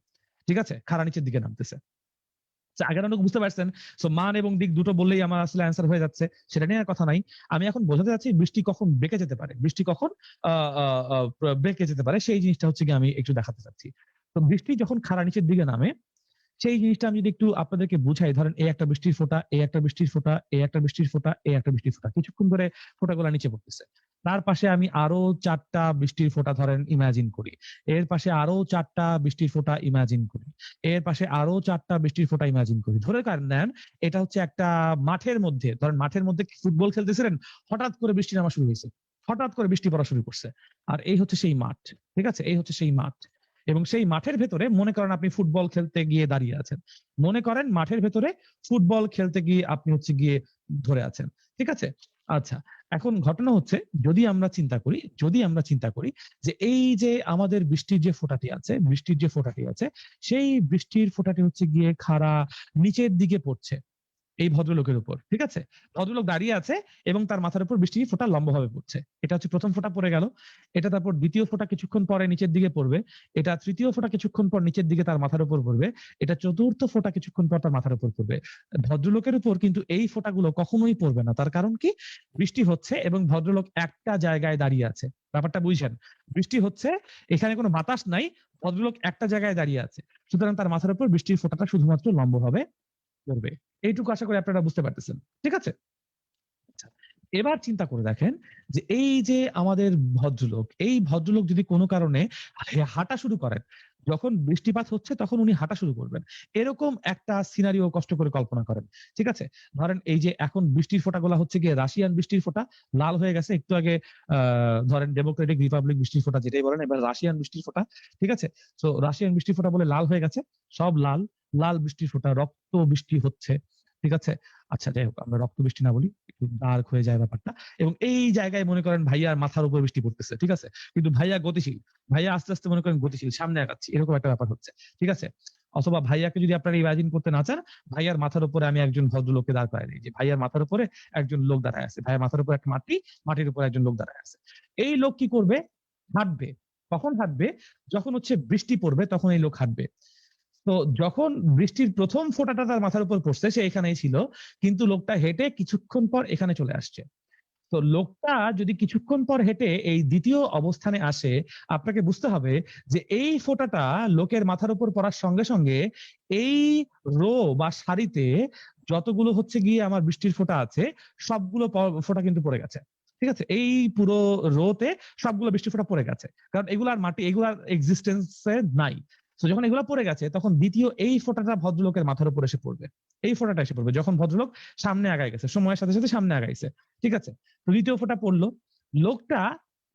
ঠিক আছে, খাড়া নিচের দিকে নামতেছে। আগের অনেক বুঝতে পারছেন। সো মান এবং দিক দুটো বললেই আমার আসলে অ্যান্সার হয়ে যাচ্ছে, সেটা নিয়ে আর কথা নাই। আমি এখন বোঝাতে যাচ্ছি বৃষ্টি কখন বেঁকে যেতে পারে, বৃষ্টি কখন বেঁকে যেতে পারে, সেই জিনিসটা হচ্ছে কি আমি একটু দেখাতে চাচ্ছি। তো বৃষ্টি যখন খাড়া নিচের দিকে নামে, সেই জিনিসটা আমি যদি একটু আপনাদেরকে বুঝাই, ধরেন এই একটা বৃষ্টির ফোঁটা, এই একটা বৃষ্টির ফোঁটা, এই একটা বৃষ্টির ফোঁটা, এই একটা বৃষ্টির ফোঁটা, কিছুক্ষণ ধরে ফোঁটাগুলো নিচে পড়তেছে। তার পাশে আমি আরো 4টা বৃষ্টির ফোঁটা ধরেন ইমাজিন করি, এর পাশে আরো 4টা বৃষ্টির ফোঁটা ইমাজিন করি, এর পাশে আরো 4টা বৃষ্টির ফোঁটা ইমাজিন করি। ধরে নেন এটা হচ্ছে একটা মাঠের মধ্যে, ধরেন মাঠের মধ্যে ফুটবল খেলতেছিলেন, হঠাৎ করে বৃষ্টি নামা শুরু হয়েছে, হঠাৎ করে বৃষ্টি পড়া শুরু করছে, আর এই হচ্ছে সেই মাঠ, ঠিক আছে, এই হচ্ছে সেই মাঠ। এবং সেই মাঠের ভেতরে মনে করেন আপনি ফুটবল খেলতে গিয়ে দাঁড়িয়ে আছেন, মনে করেন মাঠের ভেতরে ফুটবল খেলতে গিয়ে আপনি হচ্ছে গিয়ে ধরে আছেন, ঠিক আছে। আচ্ছা, এখন ঘটনা হচ্ছে, যদি আমরা চিন্তা করি, যদি আমরা চিন্তা করি যে এই যে আমাদের বৃষ্টির যে ফোঁটাটি আছে, বৃষ্টির যে ফোঁটাটি আছে, সেই বৃষ্টির ফোঁটাটি হচ্ছে গিয়ে খাড়া নিচের দিকে পড়ছে এই ভদ্রলোকের উপর, ঠিক আছে। ভদ্রলোক দাঁড়িয়ে আছে এবং তার মাথার উপর বৃষ্টির ফোঁটা লম্বভাবে পড়ছে। এটা হচ্ছে প্রথম ফোঁটা পড়ে গেল, এটা তারপর দ্বিতীয় ফোঁটা কিছুক্ষণ পরে নিচের দিকে পড়বে, এটা তৃতীয় ফোঁটা কিছুক্ষণ পর নিচের দিকে তার মাথার উপর পড়বে, এটা চতুর্থ ফোঁটা কিছুক্ষণ পর তার মাথার উপর পড়বে। ভদ্রলোকের উপর কিন্তু এই ফোঁটাগুলো কখনোই পড়বে না, তার কারণ কি? বৃষ্টি হচ্ছে এবং ভদ্রলোক একটা জায়গায় দাঁড়িয়ে আছে, ব্যাপারটা বুঝছেন? বৃষ্টি হচ্ছে, এখানে কোনো বাতাস নাই, ভদ্রলোক একটা জায়গায় দাঁড়িয়ে আছে, সুতরাং তার মাথার উপর বৃষ্টির ফোঁটাটা শুধুমাত্র লম্বভাবে করবে। এইটুকু আশা করি আপনারা বুঝতে পারতেছেন, ঠিক আছে। আচ্ছা, এবার চিন্তা করে দেখেন যে এই যে আমাদের ভদ্রলোক, এই ভদ্রলোক যদি কোনো কারণে হাঁটা শুরু করেন, যখন বৃষ্টিপাত হচ্ছে তখন উনি হাঁটা শুরু করবেন। এরকম একটা সিনারিও কষ্ট করে কল্পনা করেন। ঠিক আছে? ধরেন এই যে এখন বৃষ্টির ফোঁটাগুলা হচ্ছে গিয়ে রাশিয়ান বৃষ্টির ফোঁটা, লাল হয়ে গেছে। একটু আগে ধরেন ডেমোক্রেটিক রিপাবলিক বৃষ্টির ফোঁটা যেটাই বলেন, এবার রাশিয়ান বৃষ্টির ফোঁটা। ঠিক আছে? সো রাশিয়ান বৃষ্টির ফোঁটা বলে লাল হয়ে গেছে। সব লাল, লাল বৃষ্টির ফোঁটা, রক্ত বৃষ্টি হচ্ছে। ঠিক আছে? আচ্ছা যাই হোক, আমরা রক্ত বৃষ্টি না বলি, একটু ডার্ক হয়ে যায় ব্যাপারটা। এবং এই জায়গায় মনে করেন ভাইয়ার মাথার উপর বৃষ্টি পড়তেছে। ঠিক আছে? কিন্তু ভাইয়া গতিশীল, ভাইয়া আস্তে আস্তে মনে করেন গতিশীল, সামনে আগাচ্ছি, এরকম একটা ব্যাপার হচ্ছে। ঠিক আছে? অথবা ভাইয়াকে যদি আপনারা ইমাজিন করতে না চান, ভাইয়ার মাথার উপরে আমি একজন ভদ্রলোককে দাঁড় করাই দিই, যে ভাইয়ার মাথার উপরে একজন লোক দাঁড়ায় আছে, ভাইয়ার মাথার উপর একটা মাটি, মাটির উপর একজন লোক দাঁড়ায় আছে। এই লোক কি করবে? হাঁটবে। কখন হাঁটবে? যখন হচ্ছে বৃষ্টি পড়বে তখন এই লোক হাঁটবে। তো যখন বৃষ্টির প্রথম ফোঁটাটা তার মাথার উপর পড়ছে সে এখানেই ছিল, কিন্তু লোকটা হেঁটে কিছুক্ষণ পর এখানে চলে আসছে। তো লোকটা যদি কিছুক্ষণ পর হেঁটে এই দ্বিতীয় অবস্থানে আসে, আপনাকে বুঝতে হবে যে এই ফোঁটাটা লোকের মাথার উপর পড়ার সঙ্গে সঙ্গে এই রো বা সারিতে যতগুলো হচ্ছে গিয়ে আমার বৃষ্টির ফোঁটা আছে সবগুলো ফোঁটা কিন্তু পড়ে গেছে। ঠিক আছে? এই পুরো রোতে সবগুলো বৃষ্টির ফোঁটা পড়ে গেছে, কারণ এগুলার মাটি, এগুলার এক্সিস্টেন্সে নাই। তো যখন এগুলা পড়ে গেছে তখন দ্বিতীয় এই ফোঁটাটা ভদ্রলোকের মাথার উপর এসে পড়বে। এই ফোঁটাটা এসে পড়বে যখন ভদ্রলোক সামনে আগায় গেছে, সময়ের সাথে সাথে সামনে আগাইছে। ঠিক আছে? তো দ্বিতীয় ফোঁটা পড়লো, লোকটা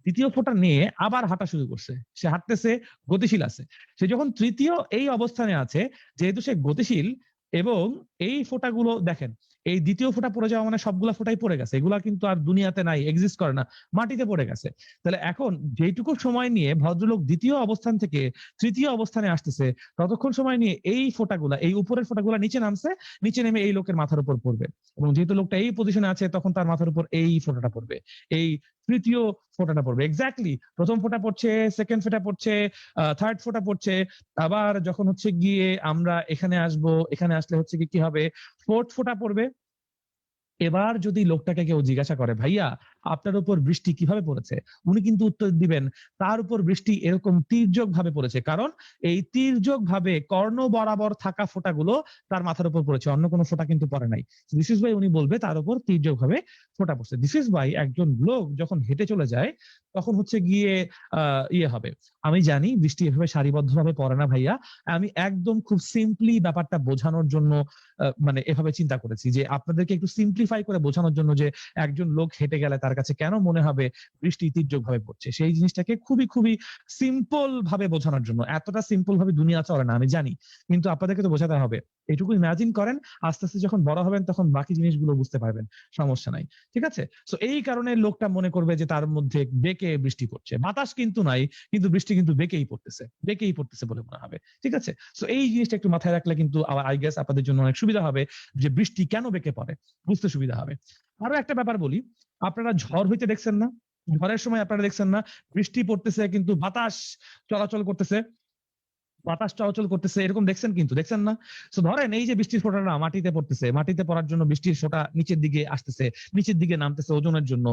দ্বিতীয় ফোঁটা নিয়ে আবার হাঁটা শুরু করছে। সে হাঁটতেছে, গতিশীল আছে। সে যখন তৃতীয় এই অবস্থানে আছে, যেহেতু সে গতিশীল এবং এই ফোঁটাগুলো দেখেন, এই দ্বিতীয় ফোঁটা পড়ে যাওয়া মানে সবগুলা ফোঁটাই পড়ে গেছে, এগুলা কিন্তু আর দুনিয়াতে নাই, এক্সিস্ট করে না, মাটিতে পড়ে গেছে। তাহলে এখন যেটুকু সময় নিয়ে ভদ্রলোক দ্বিতীয় অবস্থান থেকে তৃতীয় অবস্থানে আসতেছে, ততক্ষণ সময় নিয়ে এই ফোঁটাগুলা, এই উপরের ফোঁটাগুলা নিচে নামছে, নিচে নেমে এই লোকের মাথার উপর পড়বে। এবং যেহেতু লোকটা এই পজিশনে আছে তখন তার মাথার উপর এই ফোঁটাটা পড়বে, এই তৃতীয় ফোঁটাটা পড়বে। এক্স্যাক্টলি প্রথম ফোঁটা পড়ছে, সেকেন্ড ফোঁটা পড়ছে, থার্ড ফোঁটা পড়ছে। আবার যখন হচ্ছে গিয়ে আমরা এখানে আসবো, এখানে আসলে হচ্ছে কি হবে, ফোর্থ ফোঁটা পড়বে। এবার যদি লোকটাকে কেউ জিজ্ঞাসা করে, ভাইয়া আপনার উপর বৃষ্টি কিভাবে পড়েছে, উনি কিন্তু উত্তর দিবেন, তার উপর বৃষ্টি এরকম তির্যক ভাবে পড়েছে, কারণ এই তির্যক ভাবে কর্ণ বরাবর থাকা ফোঁটাগুলো তার মাথার উপর পড়েছে, অন্য কোনো ফোঁটা কিন্তু পড়ে নাই। দিস ইজ ভাই উনি বলবে তার উপর তির্যক ভাবে ফোঁটা পড়ছে। দিস ইজ ভাই একজন লোক যখন হেঁটে চলে যায় তখন হচ্ছে গিয়ে ইয়ে হবে। আমি জানি বৃষ্টি এভাবে সারিবদ্ধ ভাবে পড়ে না ভাইয়া, আমি একদম খুব সিম্পলি ব্যাপারটা বোঝানোর জন্য মানে এভাবে চিন্তা করেছি, যে আপনাদেরকে একটু সিম্পলিফাই করে বোঝানোর জন্য, যে একজন লোক হেঁটে গেলে তার কাছে কেন মনে হবে বৃষ্টি তির্যক ভাবে পড়ছে, সেই জিনিসটাকে খুবই খুবই সিম্পল ভাবে বোঝানোর জন্য। এতটা সিম্পল ভাবে দুনিয়া চলে না আমি জানি, কিন্তু আপনাদেরকে তো বোঝাতে হবে। এইটুকু ইমাজিন করেন, আস্তে আস্তে যখন বড় হবেন তখন বাকি জিনিসগুলো বুঝতে পারবেন, সমস্যা নাই। ঠিক আছে? তো এই কারণে লোকটা মনে করবে যে তার মধ্যে বেঁকে বৃষ্টি পড়ছে, বাতাস কিন্তু নাই, কিন্তু বৃষ্টি কিন্তু বেঁকেই পড়তেছে, বেঁকেই পড়তেছে বলে মনে হবে। ঠিক আছে? তো এই জিনিসটা একটু মাথায় রাখলে কিন্তু আই গেস আপনাদের জন্য অনেক সুবিধা হবে, যে বৃষ্টি কেন বেঁকে পড়ে বুঝতে সুবিধা হবে। আরো একটা ব্যাপার বলি, আপনারা ঝড় হইতে দেখছেন না? ঝড়ের সময় আপনারা দেখছেন না বৃষ্টি পড়তেছে কিন্তু বাতাস চলাচল করতেছে, বাতাস চলাচল করতেছে, এরকম দেখছেন? কিন্তু দেখছেন না? তো ধরেন এই যে বৃষ্টির ফোঁটাটা মাটিতে পড়তেছে, মাটিতে পড়ার জন্য বৃষ্টির ফোঁটা নিচের দিকে আসতেছে, নিচের দিকে নামতেছে ওজনের জন্য,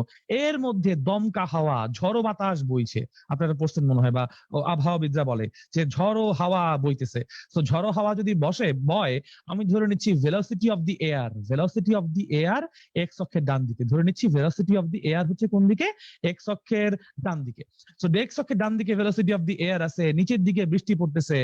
এর মধ্যে দমকা হাওয়া, ঝড়ো বাতাস বইছে। আপনারা পড়ছেন মনে হয়, বা আবহাওয়াবিদরা বলে যে ঝড়ো হাওয়া বইতেছে। তো ঝড়ো হাওয়া যদি বয়, আমি ধরে নিচ্ছি velocity of the air, velocity of the air x অক্ষের ডান দিকে, ধরে নিচ্ছি ভেলোসিটি অফ দি এয়ার হচ্ছে কোন দিকে, এক্স অক্ষের ডান দিকে। তো এক্স অক্ষের ডান দিকে ভেলোসিটি অফ দি এয়ার আছে, নিচের দিকে বৃষ্টি পড়তেছে।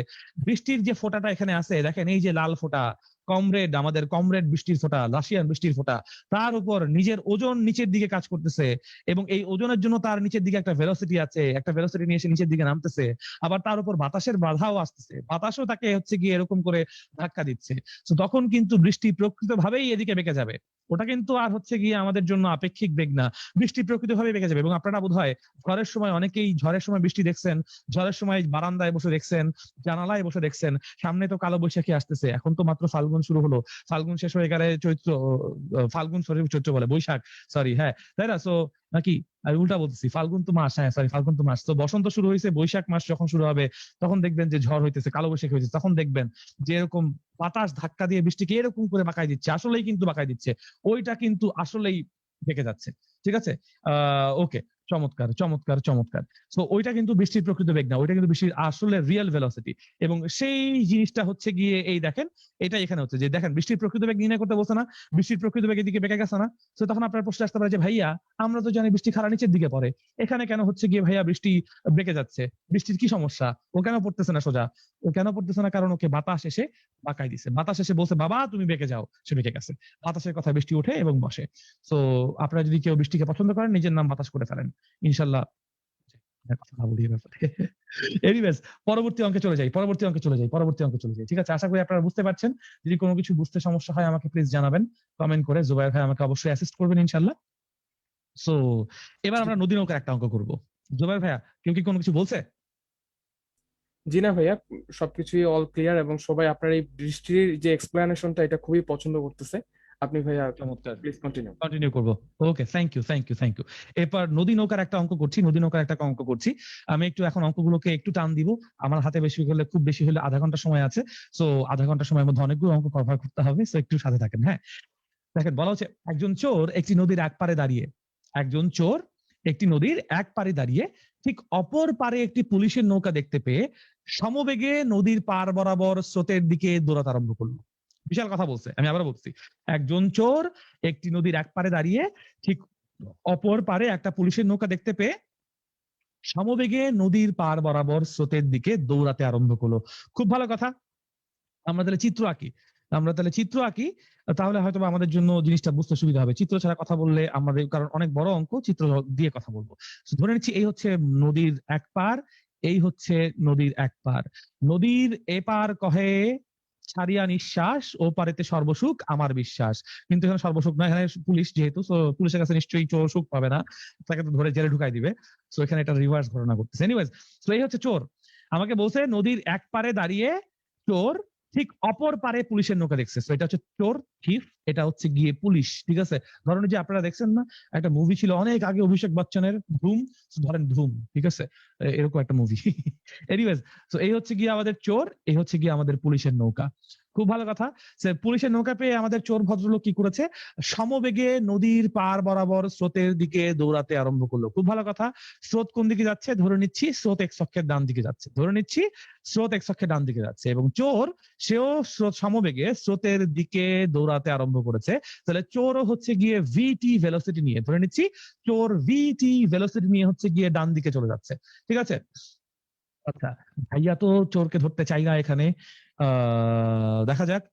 বৃষ্টির যে ফোঁটাটা এখানে আছে দেখেন, এই যে লাল ফোঁটা, কমরেড, আমাদের কমরেড বৃষ্টির ফোঁটা, রাশিয়ান বৃষ্টির ফোঁটা, তার উপর নিজের ওজন নিচের দিকে কাজ করতেছে, এবং এই ওজনের জন্য তার নিচের দিকে একটা ভেলোসিটি আছে, একটা ভেলোসিটি নিয়ে এসে নিচের দিকে নামতেছে। আবার তার উপর বাতাসের বাধাও আসতেছে, বাতাসও তাকে হচ্ছে গিয়ে এরকম করে ধাক্কা দিচ্ছে। তো তখন কিন্তু বৃষ্টি প্রকৃতভাবেই এদিকে বেঁকে যাবে, ওটা কিন্তু আর হচ্ছে গিয়ে আমাদের জন্য আপেক্ষিক বেগ না, বৃষ্টি প্রকৃতভাবে বেঁকে যাবে। এবং আপনারা বোধহয় ঝড়ের সময়, অনেকেই ঝড়ের সময় বৃষ্টি দেখছেন, ঝড়ের সময় বারান্দায় বসে দেখছেন, জানালায় বসে দেখছেন, সামনে তো কালো বৈশাখী আসতেছে, এখন তো মাত্র ফাল্গুন শুরু হলো, ফাল্গুন শেষ হয়ে গেলে চৈত্র, ফাল্গুন সরি চৈত্র বলে, বৈশাখ, সরি, হ্যাঁ তাই না? সো নাকি আমি উল্টা বলতেছি, ফাল্গুন তো মাস, হ্যাঁ সরি ফাল্গুন তো মাস। তো বসন্ত শুরু হয়েছে, বৈশাখ মাস যখন শুরু হবে তখন দেখবেন যে ঝড় হইতেছে, কালো বৈশাখী হয়েছে, তখন দেখবেন যে এরকম বাতাস ধাক্কা দিয়ে বৃষ্টিকে এরকম করে বাঁকাই দিচ্ছে, আসলেই কিন্তু বাঁকাই দিচ্ছে, ওইটা কিন্তু আসলেই বেঁকে যাচ্ছে। ঠিক আছে? ওকে, চমৎকার চমৎকার চমৎকার। সো ওইটা কিন্তু বৃষ্টির প্রকৃত বেগ না, ওইটা কিন্তু বৃষ্টির আসলে রিয়েল ভেলোসিটি। এবং সেই জিনিসটা হচ্ছে গিয়ে এই দেখেন, এটা এখানে হচ্ছে যে দেখেন বৃষ্টির প্রকৃত বেগ নির্ণয় করতে বলছে না, বৃষ্টির প্রকৃত বেগ এদিকে বেঁকে গেছে না। তো তখন আপনার প্রশ্ন আসতে পারে যে ভাইয়া আমরা তো জানি বৃষ্টি খাড়া নিচের দিকে পড়ে, এখানে কেন হচ্ছে গিয়ে ভাইয়া বৃষ্টি বেঁকে যাচ্ছে, বৃষ্টির কি সমস্যা, ও কেন পড়তেছে না সোজা? ও কেন পড়তেছে না? কারণ ওকে বাতাস এসে বাঁকাই দিছে, বাতাস এসে বলছে বাবা তুমি বেঁকে যাও, সে বেঁকে গেছে। বাতাসের কথা বৃষ্টি ওঠে এবং বসে। তো আপনারা যদি কেউ বৃষ্টিকে পছন্দ করেন নিজের নাম বাতাস করে ফেলেন ইনশাল্লাহ। কথা না বলি এ ব্যাপারে। এনিওয়েজ, পরবর্তী অঙ্কে চলে যাই, পরবর্তী অঙ্কে চলে যাই, পরবর্তী অঙ্কে চলে যাই। ঠিক আছে, আশা করি আপনারা বুঝতে পারছেন। যদি কোনো কিছু বুঝতে সমস্যা হয় আমাকে প্লিজ জানাবেন কমেন্ট করে, জুবাইর ভাই আমাকে অবশ্যই অ্যাসিস্ট করবেন ইনশাল্লাহ। সো এবার জি আমরা নদী নৌকার একটা অঙ্ক করব। জুবাইর ভাইয়া কেউ কি কোনো কিছু বলছে? জি না ভাইয়া, সবকিছুই অল ক্লিয়ার এবং সবাই আপনার এই বৃষ্টির যে এক্সপ্লেনেশনটা এটা খুবই পছন্দ করতেছে। আপনি ভাইয়া চমৎকার, প্লিজ কন্টিনিউ। কন্টিনিউ করবো। Okay, thank you thank you thank you. এরপর নদী নৌকার একটা অঙ্ক করছি, নদী নৌকার একটা অঙ্ক করছি। আমি একটু এখন অঙ্কগুলোকে একটু টান দিব, আমার হাতে বেশি হলে খুব বেশি হলে আধা ঘন্টা সময় আছে। সো আধা ঘন্টা সময়ের মধ্যে অনেকগুলো অঙ্ক কভার করতে হবে, সো একটু সাথে থাকেন। হ্যাঁ, দেখেন বলা হচ্ছে একজন চোর একটি নদীর এক পারে দাঁড়িয়ে, একজন চোর একটি নদীর এক পারে দাঁড়িয়ে ঠিক অপর পারে একটি পুলিশের নৌকা দেখতে পেয়ে সমবেগে নদীর পার বরাবর স্রোতের দিকে দৌড়াতে আরম্ভ করলো। বিশাল কথা বলছে, আমি আবার বলছি। একজন চোর একটি নদীর এক পারে দাঁড়িয়ে ঠিক অপর পারে একটা পুলিশের নৌকা দেখতে পেয়ে সমবেগে নদীর পার বরাবর স্রোতের দিকে দৌড়াতে আরম্ভ করলো। খুব ভালো কথা। আমরা তাহলে চিত্র আঁকি, আমরা তাহলে চিত্র আঁকি, তাহলে হয়তো বা আমাদের জন্য জিনিসটা বুঝতে সুবিধা হবে। চিত্র ছাড়া কথা বললে আমাদের, কারণ অনেক বড় অঙ্ক, চিত্র দিয়ে কথা বলবো। So, ধরে নিচ্ছি এই হচ্ছে নদীর এক পার, এই হচ্ছে নদীর এক পার। নদীর এপার কহে ছাড়িয়া নিঃশ্বাস, ও পারেতে সর্বসুখ আমার বিশ্বাস। কিন্তু এখানে সর্বসুখ না, এখানে পুলিশ যেহেতু, তো পুলিশের কাছে নিশ্চয়ই চোর সুখ পাবে না, তাকে তো ধরে জেলে ঢুকাই দিবে। তো এখানে এটা রিভার্স ঘটনা করতেছে। এনিওয়েজ, তো এই হচ্ছে চোর। আমাকে বলছে নদীর এক পারে দাঁড়িয়ে চোর ঠিক অপর পারে পুলিশের নৌকা দেখছে। তো এটা হচ্ছে চোর, থিফ, এটা হচ্ছে গিয়ে পুলিশ। ঠিক আছে, ধরেন যে আপনারা দেখছেন না একটা মুভি ছিল অনেক আগে অভিষেক বচ্চনের, ধুম, ধরেন ধুম, ঠিক আছে, এরকম একটা মুভি। এনিওয়েজ, তো এই হচ্ছে গিয়ে আমাদের চোর, এই হচ্ছে গিয়ে আমাদের পুলিশের নৌকা। খুব ভালো কথা। সে পুলিশের নৌকা পেয়ে আমাদের চোর ভদ্রলোক কি করেছে, সমবেগে নদীর পার বরাবর স্রোতের দিকে দৌড়াতে আরম্ভ করলো। খুব ভালো কথা। স্রোত কোন দিকে যাচ্ছে, ধরে নিচ্ছি স্রোত এক অক্ষের ডান দিকে যাচ্ছে, ধরে নিচ্ছি স্রোত এক অক্ষের ডান দিকে যাচ্ছে, এবং চোর সেও স্রোত সমবেগে স্রোতের দিকে দৌড়াতে আরম্ভ করেছে। তাহলে চোরও হচ্ছে গিয়ে ভিটি ভেলোসিটি নিয়ে, ধরে নিচ্ছি চোর ভিটি ভেলোসিটি নিয়ে হচ্ছে গিয়ে ডান দিকে চলে যাচ্ছে। ঠিক আছে, আচ্ছা, ভাইয়া তো চোরকে ধরতে চাই না এখানে, দেখা যাক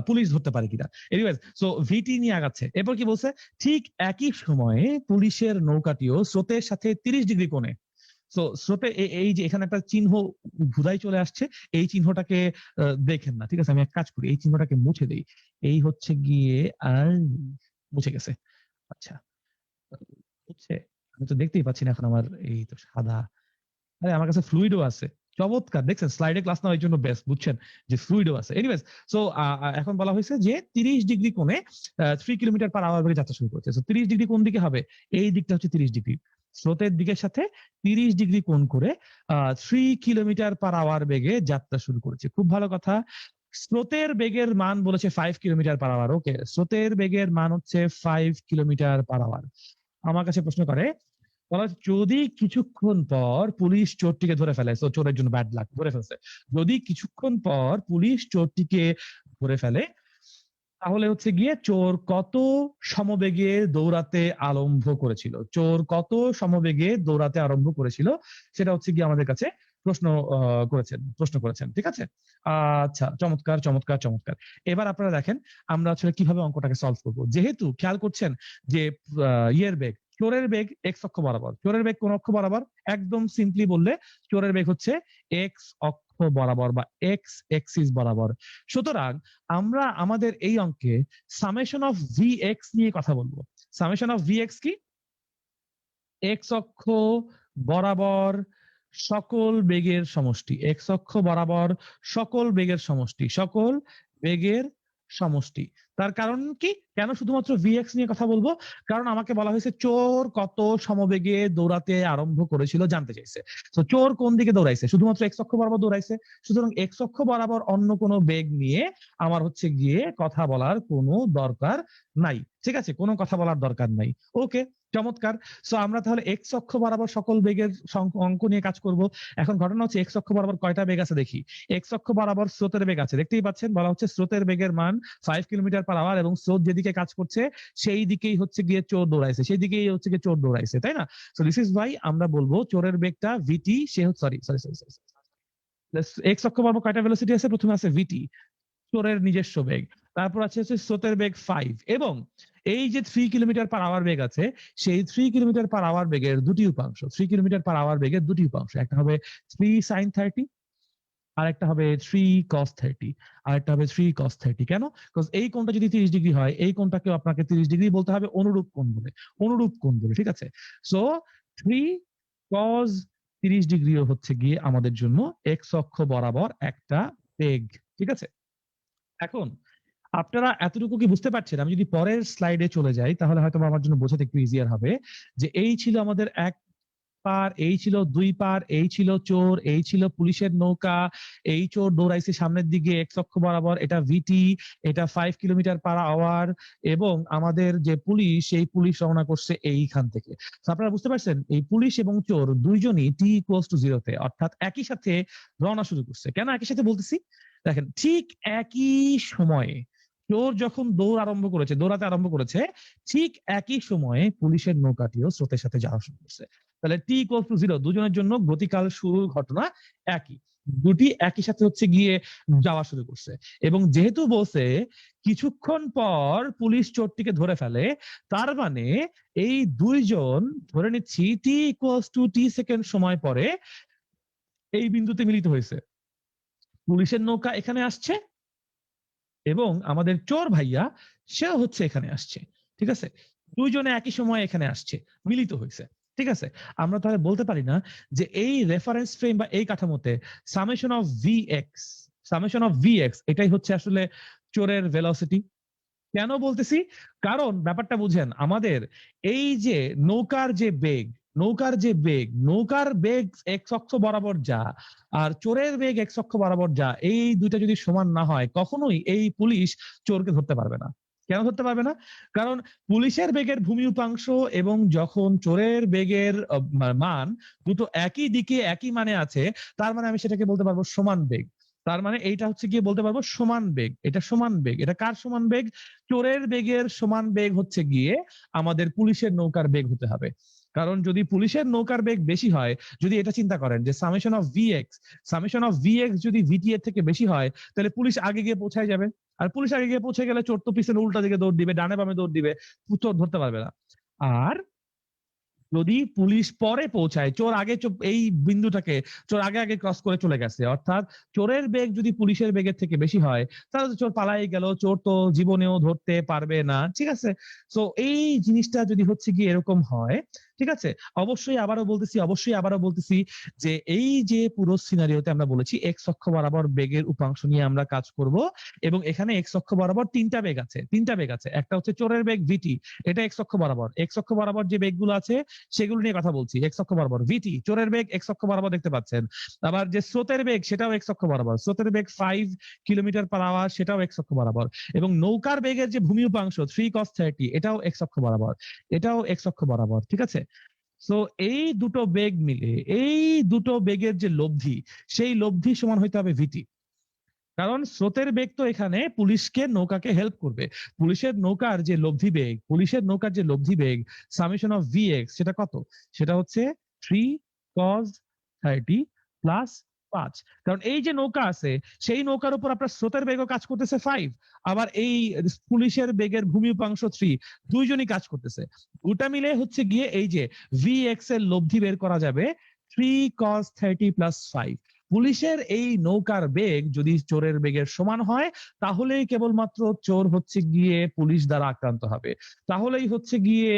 পুলিশ ধরতে পারে কিনা। এনিওয়েজ, সো ভিটি নিয়ে আগাচ্ছে। এরপর কি বলছে, ঠিক একই সময়ে পুলিশের নৌকাটিও স্রোতের সাথে 30 ডিগ্রি কোণে। তো স্রোতে এই যে এখানে একটা চিহ্ন ভুদাই চলে আসছে, এই চিহ্নটাকে দেখেন না। ঠিক আছে, আমি এক কাজ করি, এই চিহ্নটাকে মুছে দেই। এই হচ্ছে গিয়ে আর মুছে গেছে। আচ্ছা, হচ্ছে, আমি তো দেখতেই পাচ্ছি না এখন আমার, এই তো সাদা। আরে আমার কাছে ফ্লুইডও আছে। চমৎকার, দেখছেন স্লাইডে ক্লাস নেওয়ার জন্য বেস্ট, বুঝছেন যে ফ্লুইডও আছে। এনিওয়েজ, সো এখন বলা হয়েছে যে 30 ডিগ্রি কোণে 3 কিলোমিটার পার আওয়ার বেগে যাত্রা শুরু করছে। 30 ডিগ্রি কোন দিকে হবে, এই দিকটা হচ্ছে 30 ডিগ্রি, স্রোতের দিকের সাথে 30 ডিগ্রি কোণ করে 3 কিলোমিটার পার আওয়ার বেগে যাত্রা শুরু করেছে। খুব ভালো কথা। স্রোতের বেগের মান বলেছে 5 কিলোমিটার পার আওয়ার। ওকে, স্রোতের বেগের মান হচ্ছে 5 কিলোমিটার পার আওয়ার। আমার কাছে প্রশ্ন করে, বলা হচ্ছে, যদি কিছুক্ষণ পর পুলিশ চোরটিকে ধরে ফেলে, তো চোরের জন্য ব্যাড লাক, ধরে ফেলছে, যদি কিছুক্ষণ পর পুলিশ চোরটিকে ধরে ফেলে, তাহলে হচ্ছে গিয়ে চোর কত সমবেগে দৌড়াতে আরম্ভ করেছিল, চোর কত সমবেগে দৌড়াতে আরম্ভ করেছিল, সেটা হচ্ছে গিয়ে আমাদের কাছে প্রশ্ন করেছেন। ঠিক আছে, আচ্ছা, চমৎকার চমৎকার চমৎকার। এবার আপনারা দেখেন আমরা আসলে কিভাবে অঙ্কটাকে সলভ করবো। যেহেতু খেয়াল করছেন যে ইয়ের বেগ, চোরের বেগ এক্স অক্ষ বরাবর, চোরের বেগ কোন অক্ষ বরাবর, একদম সিম্পলি বললে চোরের বেগ হচ্ছে এক্স অক্ষ বরাবর বা এক্স এক্সিস বরাবর। সুতরাং আমরা আমাদের এই অঙ্কে সামেশন অফ ভি এক্স নিয়ে কথা বলবো। সামেশন অফ ভি এক্স কি, এক্স অক্ষ বরাবর সকল বেগের সমষ্টি, এক্স অক্ষ বরাবর সকল বেগের সমষ্টি, সকল বেগের সমষ্টি। তার কারণ কি, কেন শুধুমাত্র ভিএক্স নিয়ে কথা বলবো? কারণ আমাকে বলা হয়েছে চোর কত সমবেগে দৌড়াতে আরম্ভ করেছিল জানতে চাইছে। তো চোর কোন দিকে দৌড়াইছে? শুধুমাত্র এক্স অক্ষ বরাবর দৌড়াইছে। সুতরাং এক্স অক্ষ বরাবর অন্য কোনো বেগ নিয়ে আমার হচ্ছে গিয়ে কথা বলার কোনো দরকার নাই। ঠিক আছে, কোনো কথা বলার দরকার নাই। ওকে, চমৎকার। সো আমরা তাহলে এক্স অক্ষ বরাবর সকল বেগের অঙ্ক নিয়ে কাজ করব। এখন ঘটনা হচ্ছে এক্স অক্ষ বরাবর কয়টা বেগ আছে দেখি। এক্স অক্ষ বরাবর স্রোতের বেগ আছে, দেখতেই পাচ্ছেন, বলা হচ্ছে স্রোতের বেগের মান 5 কিলোমিটার পার আওয়ার, এবং স্রোত যেদিকে কাজ করছে সেই দিকেই হচ্ছে গিয়ে চোর দৌড়াইছে, সেই দিকেই হচ্ছে গিয়ে চোর দৌড়াইছে, তাই না? সো দিস ইজ ওয়াই আমরা বলবো চোরের বেগটা ভিটি, সে sorry sorry sorry sorry x অক্ষ বরাবর কয়টা ভেলোসিটি আছে? প্রথমে আছে ভিটি, চোরের নিজস্ব বেগ। তারপর আছে হচ্ছে স্রোতের বেগ 5, এবং এই যে 3 কিলোমিটার পার আওয়ার বেগ আছে, সেই 3 কিলোমিটার পার আওয়ার বেগের দুটি উপাংশ, 3 কিলোমিটার পার আওয়ার বেগের দুটি উপাংশ, একটা হবে 3 sin 30, আর একটা হবে 3 cos 30, আর একটা হবে 3 cos 30। কেন? বিকজ এই কোণটা যদি 30 ডিগ্রি হয়, এই কোণটাকেও আপনাকে 30 ডিগ্রি বলতে হবে, অনুরূপ কোণ বলে, অনুরূপ কোণ বলে, ঠিক আছে? সো 3 cos 30 ডিগ্রিও হচ্ছে গিয়ে আমাদের জন্য এক্স অক্ষ বরাবর একটা বেগ, ঠিক আছে? এখন আপনারা এতটুকু কি বুঝতে পারছেন? আমি যদি পরের স্লাইডে চলে যাই তাহলে হয়তো আমার জন্য বোঝাতে একটু ইজিয়ার হবে, যে এই ছিল আমাদের 1 পার, এই ছিল 2 পার, এই ছিল চোর, এই ছিল পুলিশের নৌকা, এই চোর দৌড়াইছে সামনের দিকে এক্স অক্ষ বরাবর, এটা ভিটি, এটা 5 কিলোমিটার পার আওয়ার, এবং আমাদের যে পুলিশ, সেই পুলিশ রওনা করছে এইখান থেকে। তো আপনারা বুঝতে পারছেন, এই পুলিশ এবং চোর দুইজনই টি ইকুয়ালস টু 0 তে, অর্থাৎ একই সাথে রওনা শুরু করছে। কেন একই সাথে বলতেছি? দেখেন, ঠিক একই সময়ে চোর যখন দৌড়াতে আরম্ভ করেছে, ঠিক একই সময়ে পুলিশের নৌকাটিও স্রোতের সাথে যাওয়া শুরু করছে। তাহলে টি ইকুয়াল টু 0, দুজনের জন্য গতিকাল শুরুর ঘটনা একই, দুটি একই সাথে হচ্ছে গিয়ে যাওয়া শুরু করছে। এবং যেহেতু বলছে কিছুক্ষণ পর পুলিশ চোরটিকে ধরে ফেলে, তার মানে এই দুইজন, ধরে নিচ্ছি T equal to T second সময় পরে এই বিন্দুতে মিলিত হয়েছে। পুলিশের নৌকা এখানে আসছে এবং আমাদের চোর ভাইয়া সেও হচ্ছে এখানে আসছে, ঠিক আছে? দুইজনে একই সময় এখানে আসছে, মিলিত হয়েছে, ঠিক আছে? আমরা তাহলে বলতে পারি না যে এই রেফারেন্স ফ্রেম বা এই কাঠামোতে সামেশন অফ ভিএক্স এটাই হচ্ছে আসলে চোরের ভেলোসিটি? কেন বলতেছি? কারণ ব্যাপারটা বুঝেন, আমাদের এই যে নৌকার বেগ এক্স অক্ষ বরাবর যা, আর চোরের বেগ এক্স অক্ষ বরাবর যা, এই দুইটা যদি সমান না হয়, কখনোই এই পুলিশ চোরকে ধরতে পারবে না। কেন ধরতে পারবে না? কারণ পুলিশের বেগের ভূমি উপাংশ এবং যখন চোরের বেগের মান দুটো একই দিকে একই মানে আছে, তার মানে আমি সেটাকে বলতে পারবো সমান বেগ। তার মানে এইটা হচ্ছে গিয়ে বলতে পারবো সমান বেগ, এটা সমান বেগ। এটা কার সমান বেগ? চোরের বেগের সমান বেগ হচ্ছে গিয়ে আমাদের পুলিশের নৌকার বেগ হতে হবে। কারণ যদি পুলিশের নৌকার বেগ বেশি হয়, যদি এটা চিন্তা করেন যে সামেশন অফ ভিএক্স যদি ভিটি এর থেকে বেশি হয়, তাহলে পুলিশ আগে গিয়ে পৌঁছায় যাবে। আর পুলিশ আগে গিয়ে পৌঁছে গেলে চোর তো পিছনে উল্টা দিকে দৌড় দিবে, ডানে বামে দৌড় দিবে, চোর ধরতে পারবে না। আর যদি পুলিশ পরে পৌঁছায়, এই বিন্দুটাকে চোর আগে আগে ক্রস করে চলে গেছে, অর্থাৎ চোরের বেগ যদি পুলিশের বেগের থেকে বেশি হয়, তাহলে তো চোর পালাই গেল, চোর তো জীবনেও ধরতে পারবে না, ঠিক আছে? তো এই জিনিসটা যদি হচ্ছে গিয়ে এরকম হয়, ঠিক আছে, অবশ্যই আবারও বলতেছি যে এই যে পুরো সিনারিওতে আমরা বলেছি এক্স অক্ষ বরাবর বেগের উপাংশ নিয়ে আমরা কাজ করব, এবং এখানে এক্স অক্ষ বরাবর তিনটা বেগ আছে। একটা হচ্ছে চোরের বেগ ভিটি, এটা এক্স অক্ষ বরাবর যে বেগগুলো আছে সেগুলো নিয়ে কথা বলছি। এক্স অক্ষ বরাবর ভিটি, চোরের বেগ এক্স অক্ষ বরাবর দেখতে পাচ্ছেন। আবার যে স্রোতের বেগ, সেটাও এক্স অক্ষ বরাবর, স্রোতের বেগ 5 কিলোমিটার পার আওয়ার, সেটাও এক্স অক্ষ বরাবর। এবং নৌকার বেগের যে ভূমি উপাংশ 3 cos 30, এটাও এক্স অক্ষ বরাবর, ঠিক আছে? সো এই দুটো বেগ মিলে, এই দুটো বেগের যে লব্ধি, সেই লব্ধি সমান হইতে হবে ভিটি। কারণ স্রোতের বেগ তো এখানে নৌকাকে হেল্প করবে। পুলিশের নৌকার যে লব্ধি বেগ সামেশন অফ ভিএক্স, সেটা কত? সেটা হচ্ছে 3 cos 30 প্লাস 5। কারণ এই যে নৌকা আছে, সেই নৌকার উপর আপনার স্রোতের বেগও কাজ করতেছে 5, আবার এই পুলিশের বেগের ভূমি উপাংশ 3, দুইজনই কাজ করতেছে। ওটা মিলে হচ্ছে গিয়ে এই যে ভিএক্স এর লব্ধি বের করা যাবে 3 cos 30 প্লাস 5। পুলিশের এই নৌকার বেগ যদি চোরের বেগের সমান হয়, তাহলেই কেবলমাত্র চোর হচ্ছে গিয়ে পুলিশ দ্বারা আক্রান্ত হবে, তাহলেই হচ্ছে গিয়ে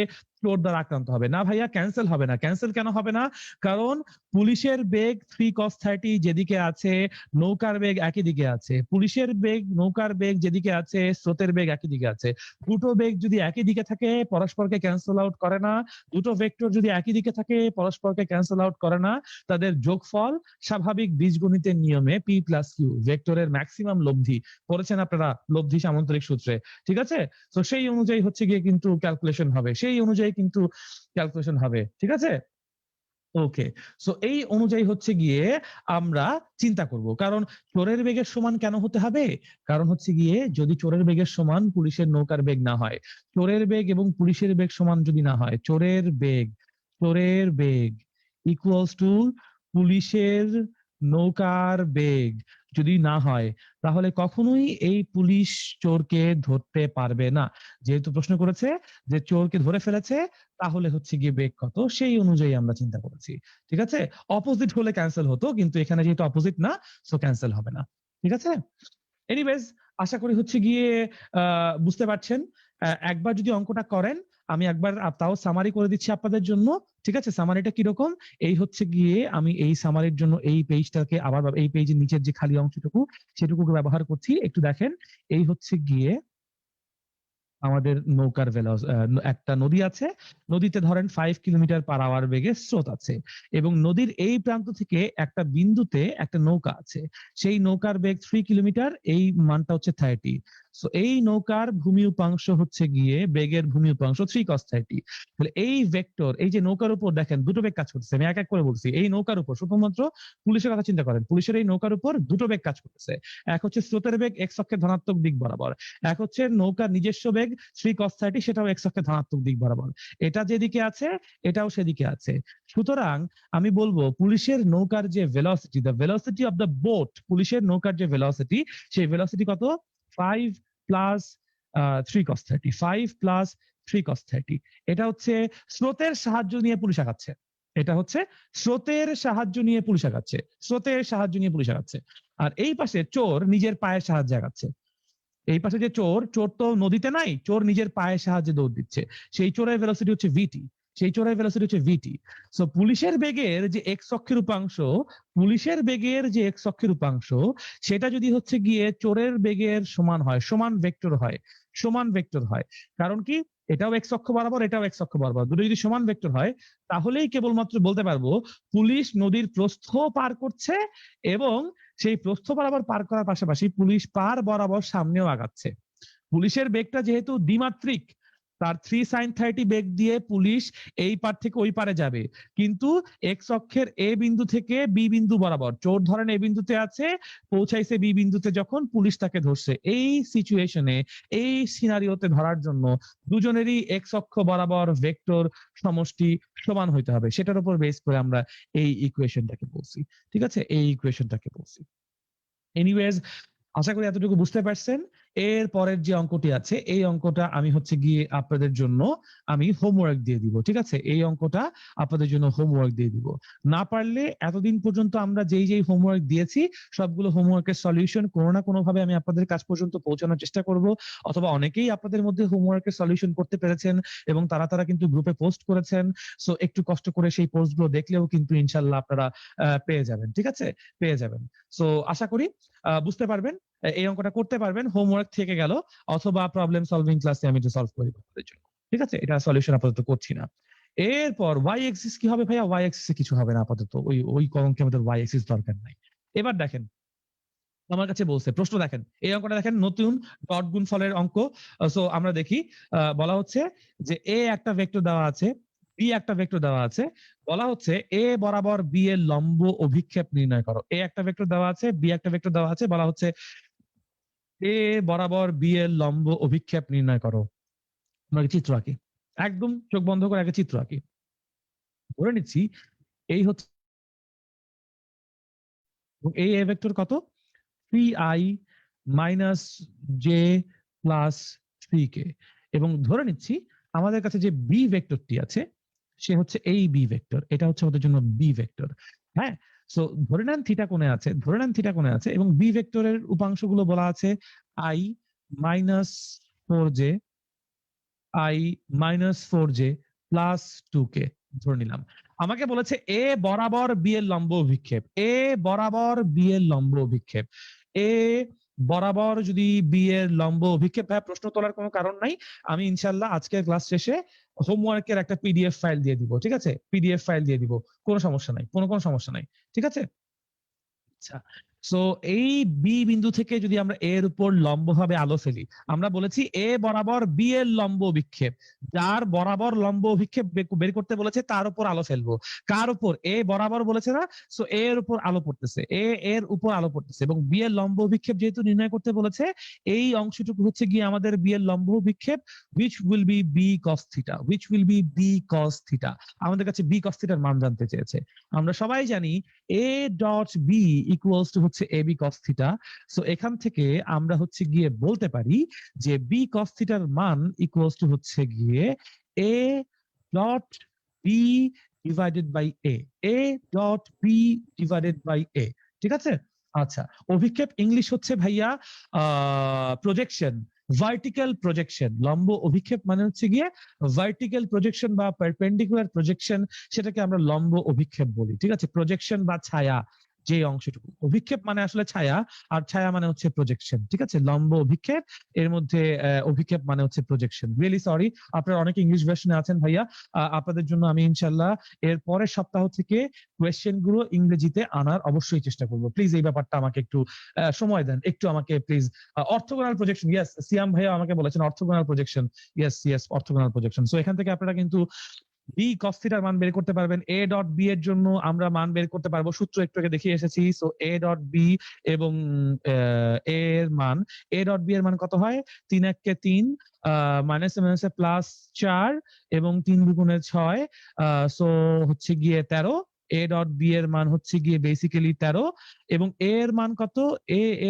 চোর দ্বারা আক্রান্ত হবে না। ভাইয়া ক্যান্সেল হবে না। ক্যান্সেল কেন হবে না? কারণ পুলিশের বেগ 3 cos 30 যেদিকে আছে, নৌকার বেগ একই দিকে আছে। পুলিশের বেগ, নৌকার বেগ যেদিকে আছে, স্রোতের বেগ একই দিকে আছে। দুটো বেগ যদি একই দিকে থাকে পরস্পরকে ক্যান্সেল আউট করে না। দুটো ভেক্টর যদি একই দিকে থাকে পরস্পরকে ক্যান্সেল আউট করে না। তাদের যোগফল স্বাভাবিক বীজগণিতের নিয়মে p প্লাস কিউ, ভেক্টরের ম্যাক্সিমাম লব্ধি। পড়েছেন আপনারা লব্ধি সামন্তরিক সূত্রে, ঠিক আছে? তো সেই অনুযায়ী হচ্ছে গিয়ে কিন্তু ক্যালকুলেশন হবে, সেই অনুযায়ী কিন্তু ক্যালকুলেশন হবে, ঠিক আছে? ওকে, সো এই অনুযায়ী হচ্ছে গিয়ে আমরা চিন্তা করব, কারণ চোরের বেগের সমান কেন হতে হবে? কারণ হচ্ছে গিয়ে যদি চোরের বেগের সমান পুলিশের নৌকার বেগ না হয়, চোরের বেগ এবং পুলিশের বেগ সমান যদি না হয়, চোরের বেগ ইকুয়ালস টু পুলিশের নৌকার বেগ যদি না হয়, তাহলে কখনোই এই পুলিশ চোরকে ধরতে পারবে না। যেহেতু প্রশ্ন করেছে যে চোরকে ধরে ফেলেছে, তাহলে হচ্ছে গিয়ে বেগ কত, সেই অনুযায়ী আমরা চিন্তা করেছি, ঠিক আছে? অপোজিট হলে ক্যান্সেল হতো, কিন্তু এখানে যেহেতু অপোজিট না, সো ক্যান্সেল হবে না, ঠিক আছে? এনিওয়েজ, আশা করি হচ্ছে গিয়ে বুঝতে পারছেন। একবার যদি অঙ্কটা করেন, আমি একবার তাও সামারি করে দিচ্ছি আপনাদের জন্য, ঠিক আছে? সামারিটা কিরকম? এই হচ্ছে গিয়ে আমি এই সামারির জন্য এই পেজটাকে আবার এই পেজের নিচের যে খালি অংশটুকু সেটুকুকে ব্যবহার করছি, একটু দেখেন। এই হচ্ছে গিয়ে আমাদের নৌকার একটা নদী আছে, নদীতে ধরেন 5 কিলোমিটার/আওয়ার বেগে স্রোত আছে, এবং নদীর এই প্রান্ত থেকে একটা বিন্দুতে একটা নৌকা আছে, সেই নৌকার বেগ 3 কিলোমিটার, এই মানটা হচ্ছে 30। সো এই নৌকার ভূমি উপাংশ হচ্ছে গিয়ে বেগের ভূমি উপাংশ 3 cos 30। তাহলে এই ভেক্টর, এই যে নৌকার উপর দেখেন দুটো বেগ কাজ করতেছে, আমি এক এক করে বলছি। এই নৌকার উপর শুধুমাত্র পুলিশের কথা চিন্তা করেন, পুলিশের এই নৌকার উপর দুটো বেগ কাজ করতেছে। এক হচ্ছে স্রোতের বেগ এক্স অক্ষের ধনাত্মক দিক বরাবর, এক হচ্ছে নৌকার নিজস্ব বেগ 3 cos 30, সেটাও এক্স অক্ষের ধনাত্মক দিক বরাবর। এটা যেদিকে আছে এটাও সেদিকে আছে। সুতরাং আমি বলবো পুলিশের নৌকার যে velocity, the velocity of the boat, পুলিশের নৌকার যে ভেলোসিটি, সেই ভেলোসিটি কত? 5 প্লাস 3 cos 30, 5 প্লাস 3 cos 30। এটা হচ্ছে স্রোতের সাহায্য নিয়ে পুলিশ আগাচ্ছে, এটা হচ্ছে স্রোতের সাহায্য নিয়ে পুলিশ আগাচ্ছে, স্রোতের সাহায্য নিয়ে পুলিশ আগাচ্ছে। আর এই পাশে চোর নিজের পায়ের সাহায্যে আগাচ্ছে। এই পাশে যে চোর, চোর তো নদীতে নাই, চোর নিজের পায়ের সাহায্যে দৌড় দিচ্ছে, সেই চোরের ভেলোসিটি হচ্ছে ভিটি, সেই চোরের ভেলোসিটি হচ্ছে ভিটি। সো পুলিশের বেগের যে এক্স অক্ষের উপাংশ, পুলিশের বেগের যে এক্স অক্ষের উপাংশ, সেটা যদি হচ্ছে গিয়ে চোরের বেগের সমান হয়, সমান ভেক্টর হয়, সমান ভেক্টর হয়। কারণ কি? এটাও এক্স অক্ষ বরাবর, এটাও এক্স অক্ষ বরাবর, দুটো যদি সমান ভেক্টর হয়, তাহলেই কেবলমাত্র বলতে পারবো পুলিশ নদীর প্রস্থ পার করছে, এবং সেই প্রস্থ বরাবর পার করার পাশাপাশি পুলিশ পার বরাবর সামনেও আগাচ্ছে। পুলিশের বেগটা যেহেতু দ্বিমাত্রিক, তার 3 sin 30 বেগ দিয়ে পুলিশ এই পার থেকে ওই পারে যাবে, কিন্তু এক্স অক্ষের এ বিন্দু থেকে বি বিন্দু বরাবর চোর ধরেন এ বিন্দুতে আছে, পৌঁছাইছে বি বিন্দুতে, যখন পুলিশ তাকে ধরছে, এই সিচুয়েশনে, এই সিনারিওতে ধরার জন্য দুজনেরই এক্স অক্ষ বরাবর ভেক্টর সমষ্টি সমান হইতে হবে। সেটার উপর বেস করে আমরা এই ইকুয়েশনটাকে বলছি, ঠিক আছে? এই ইকুয়েশনটাকে বলছি। এনিওয়েজ, আশা করি এতটুকু বুঝতে পারছেন। এর পরের যে অঙ্কটি আছে, এই অঙ্কটা আমি হচ্ছে গিয়ে আপনাদের জন্য আমি হোমওয়ার্ক দিয়ে দিব, ঠিক আছে? এই অঙ্কটা আপনাদের জন্য হোমওয়ার্ক দিয়ে দিব। না পারলে এতদিন পর্যন্ত আমরা যেই যেই হোমওয়ার্ক দিয়েছি সবগুলো হোমওয়ার্কের সলিউশন কোনো না কোনো ভাবে আমি আপনাদের কাছ পর্যন্ত পৌঁছানোর চেষ্টা করব, অথবা অনেকেই আপনাদের মধ্যে হোমওয়ার্কের সলিউশন করতে পেরেছেন এবং তারা কিন্তু গ্রুপে পোস্ট করেছেন। সো একটু কষ্ট করে সেই পোস্টগুলো দেখলেও কিন্তু ইনশাল্লাহ আপনারা পেয়ে যাবেন, ঠিক আছে? পেয়ে যাবেন। সো আশা করি বুঝতে পারবেন, এই অঙ্কটা করতে পারবেন। হোমওয়ার্ক থেকে গেল, অথবা প্রবলেম সলভিং ক্লাসে আমি এটা সলভ করি আপনাদের জন্য, ঠিক আছে? এটা সলিউশন আপাতত করছি না। এরপর ওয়াই এক্সিস কি হবে ভাইয়া? ওয়াই এক্সিসে কিছু হবে না আপাতত, ওই ওই অঙ্কে আমাদের ওয়াই এক্সিস দরকার নাই। এবার দেখেন, আমার কাছে বলছে প্রশ্ন, দেখেন এই অঙ্কটা, দেখেন নতুন ডট গুণফলের অঙ্ক। সো আমরা দেখি, বলা হচ্ছে যে এ একটা ভেক্টর দেওয়া আছে, বি একটা ভেক্টর দেওয়া আছে, বলা হচ্ছে এ বরাবর বি এর লম্ব অভিক্ষেপ নির্ণয় করো। এ একটা ভেক্টর দেওয়া আছে, বি একটা ভেক্টর দেওয়া আছে, বলা হচ্ছে এ বরাবর বি এর লম্ব অভিক্ষেপ নির্ণয় করো। আমরা চিত্র আঁকি, একদম চোখ বন্ধ করে আগে চিত্র আঁকি। ধরে নিচ্ছি এই হচ্ছে, এই এ ভেক্টর কত? 3i minus J plus 3k, এবং ধরে নিচ্ছি আমাদের কাছে যে বি ভেক্টরটি আছে সে হচ্ছে এই বি ভেক্টর, এটা হচ্ছে আমাদের জন্য বি ভেক্টর। হ্যাঁ, সো ধরে নেন থিটা কোণে আছে, ধরে নেন থিটা কোণে আছে, এবং বি ভেক্টরের উপাংশগুলো বলা আছে i minus 4j, i minus 4j plus 2k ধরে নিলাম। আমাকে বলেছে এ বরাবর বি এর লম্ব অভিক্ষেপ, এ বরাবর বি এর লম্ব অভিক্ষেপ, এ বরাবর যদি বি এর লম্ব অভিক্ষেপ, ভাই প্রশ্ন তোলার কোনো কারণ নাই। আমি ইনশাল্লাহ আজকের ক্লাস শেষে হোমওয়ার্কের একটা পিডিএফ ফাইল দিয়ে দিব, ঠিক আছে? পিডিএফ ফাইল দিয়ে দিব, কোনো সমস্যা নাই, কোনো সমস্যা নাই, ঠিক আছে? আচ্ছা, সো এই বি বিন্দু থেকে যদি আমরা এর উপর লম্বভাবে আলো ফেলি, আমরা বলেছি এ বরাবর বি এর লম্ব অভিক্ষেপ, যার বরাবর লম্ব অভিক্ষেপ বের করতে বলেছে তার উপর আলো ফেলবো। কার উপর? এ বরাবর বলেছে না, সো এর উপর আলো পড়তেছে, এর উপর আলো পড়তেছে, এবং বি এর লম্ব অভিক্ষেপ যেহেতু নির্ণয় করতে বলেছে, এই অংশটুকু হচ্ছে গিয়ে আমাদের বি এর লম্ব অভিক্ষেপ, which will be b cos theta, which will be b cos theta। আমাদের কাছে b cos theta এর মান জানতে চেয়েছে। আমরা সবাই জানি a dot B equals to হচ্ছে A B cos theta. So এখান থেকে আমরা হচ্ছে গিয়ে বলতে পারি যে বি কস থিটার মান ইকুয়ালস টু হচ্ছে গিয়ে A dot B divided by A dot B divided by A, ঠিক আছে? আচ্ছা, অভিক্ষেপ ইংলিশ হচ্ছে ভাইয়া প্রজেকশন, ভার্টিক্যাল প্রজেকশন। লম্ব অভিক্ষেপ মানে হচ্ছে গিয়ে ভার্টিক্যাল প্রজেকশন বা পারপেন্ডিকুলার প্রজেকশন, সেটাকে আমরা লম্ব অভিক্ষেপ বলি, ঠিক আছে? প্রজেকশন বা ছায়া যে অংশটুকু, অভিক্ষেপ মানে আসলে ছায়া, আর ছায়া মানে হচ্ছে প্রজেকশন, ঠিক আছে? লম্ব অভিক্ষেপ, এর মধ্যে অভিক্ষেপ মানে হচ্ছে প্রজেকশন। রিয়েলি সরি, আপনারা অনেকে ইংলিশ ভার্সনে আছেন ভাইয়া, আপনাদের জন্য আমি ইনশাল্লাহ এর পরের সপ্তাহ থেকে কোয়েশ্চেন গুলো ইংরেজিতে আনার অবশ্যই চেষ্টা করবো। প্লিজ এই ব্যাপারটা আমাকে একটু সময় দেন, একটু আমাকে প্লিজ। অর্থগোনাল প্রজেকশন, ইয়েস, সিয়াম ভাইয়া আমাকে বলেছেন orthogonal projection, yes orthogonal projection. So এখান থেকে আপনারা কিন্তু বি কস থিটার মান বের করতে পারবেন। এ ডট বি এর জন্য আমরা মান বের করতে পারবো, সূত্র একটু আগে দেখিয়ে এসেছি। সো এ ডট বি এবং এর মান, এ ডট বি এর মান কত হয়? 3 1 3, মাইনাসে মাইনাসে প্লাস 4 এবং 3 দুগুণে 6, সো হচ্ছে গিয়ে 13। এ ডট বি এর মান হচ্ছে গিয়ে বেসিক্যালি 13, এবং এ এর মান কত?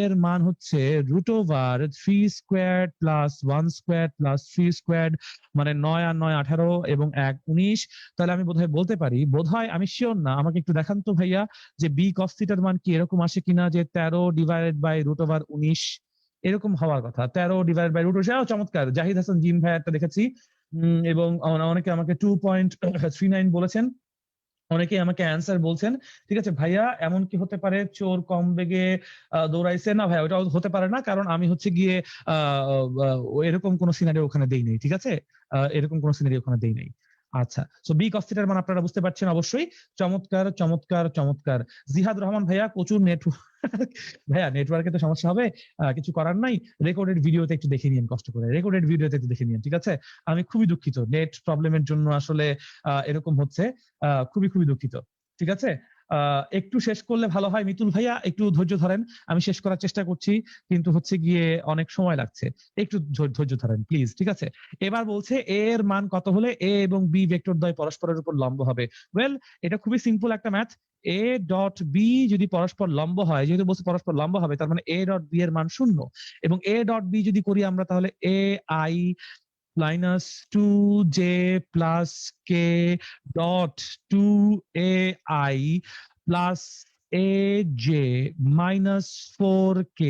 এর মান হচ্ছে root over 3 square plus 1 square plus 3 square, মানে 9 আর 9 18 এবং 1 19। তাহলে আমি বোধহয় বলতে পারি, বোধহয় আমি শিওর না, আমাকে একটু দেখান তো ভাইয়া যে বি কস থিটার মান কি এরকম আসে কিনা, যে 13 ডিভাইডেড বাই রুট ওভার 19 এরকম হওয়ার কথা। 13 ডিভাইডেড বাই রুট ওভার, চমৎকার, জাহিদ হাসান জিম ভাইয়ারটা দেখেছি। এবং অনেকে আমাকে 2.39 বলেছেন, অনেকে আমাকে অ্যান্সার বলছেন। ঠিক আছে ভাইয়া, এমন কি হতে পারে চোর কম বেগে দৌড়াইছে? না ভাইয়া, ওটাও হতে পারে না, কারণ আমি হচ্ছে গিয়ে এরকম কোন সিনারিও ওখানে দেই নাই, ঠিক আছে? এরকম কোন সিনারিও ওখানে দেই নাই। আচ্ছা, সো বি কস থিটার মান আপনারা বুঝতে পারছেন অবশ্যই। চমৎকার চমৎকার চমৎকার। জিহাদ রহমান ভাইয়া, প্রচুর নেটওয়ার্ক ভাইয়া, নেটওয়ার্কে তো সমস্যা হবে, কিছু করার নাই। রেকর্ডেড ভিডিওতে একটু দেখে নিন, কষ্ট করে রেকর্ডেড ভিডিওতে একটু দেখে নিন, ঠিক আছে? আমি খুবই দুঃখিত, নেট প্রবলেমের জন্য আসলে এরকম হচ্ছে, খুবই দুঃখিত, ঠিক আছে? একটু শেষ করলে ভালো হয়। মিতুল ভাইয়া একটু ধৈর্য ধরেন, আমি শেষ করার চেষ্টা করছি, কিন্তু হচ্ছে গিয়ে অনেক সময় লাগছে, একটু ধৈর্য ধরেন প্লিজ, ঠিক আছে? এবার বলছে এ এর মান কত হলে এ এবং বি ভেক্টর দ্বয় পরস্পরের উপর লম্ব হবে। ওয়েল, এটা খুবই সিম্পল একটা ম্যাথ। এ ডট বি যদি পরস্পর লম্ব হয়, যেহেতু বলছে পরস্পর লম্ব হবে, তার মানে এ ডট বি এর মান 0, এবং এ ডট বি যদি করি আমরা, তাহলে A I minus 2j plus k dot 2ai plus aj minus 4k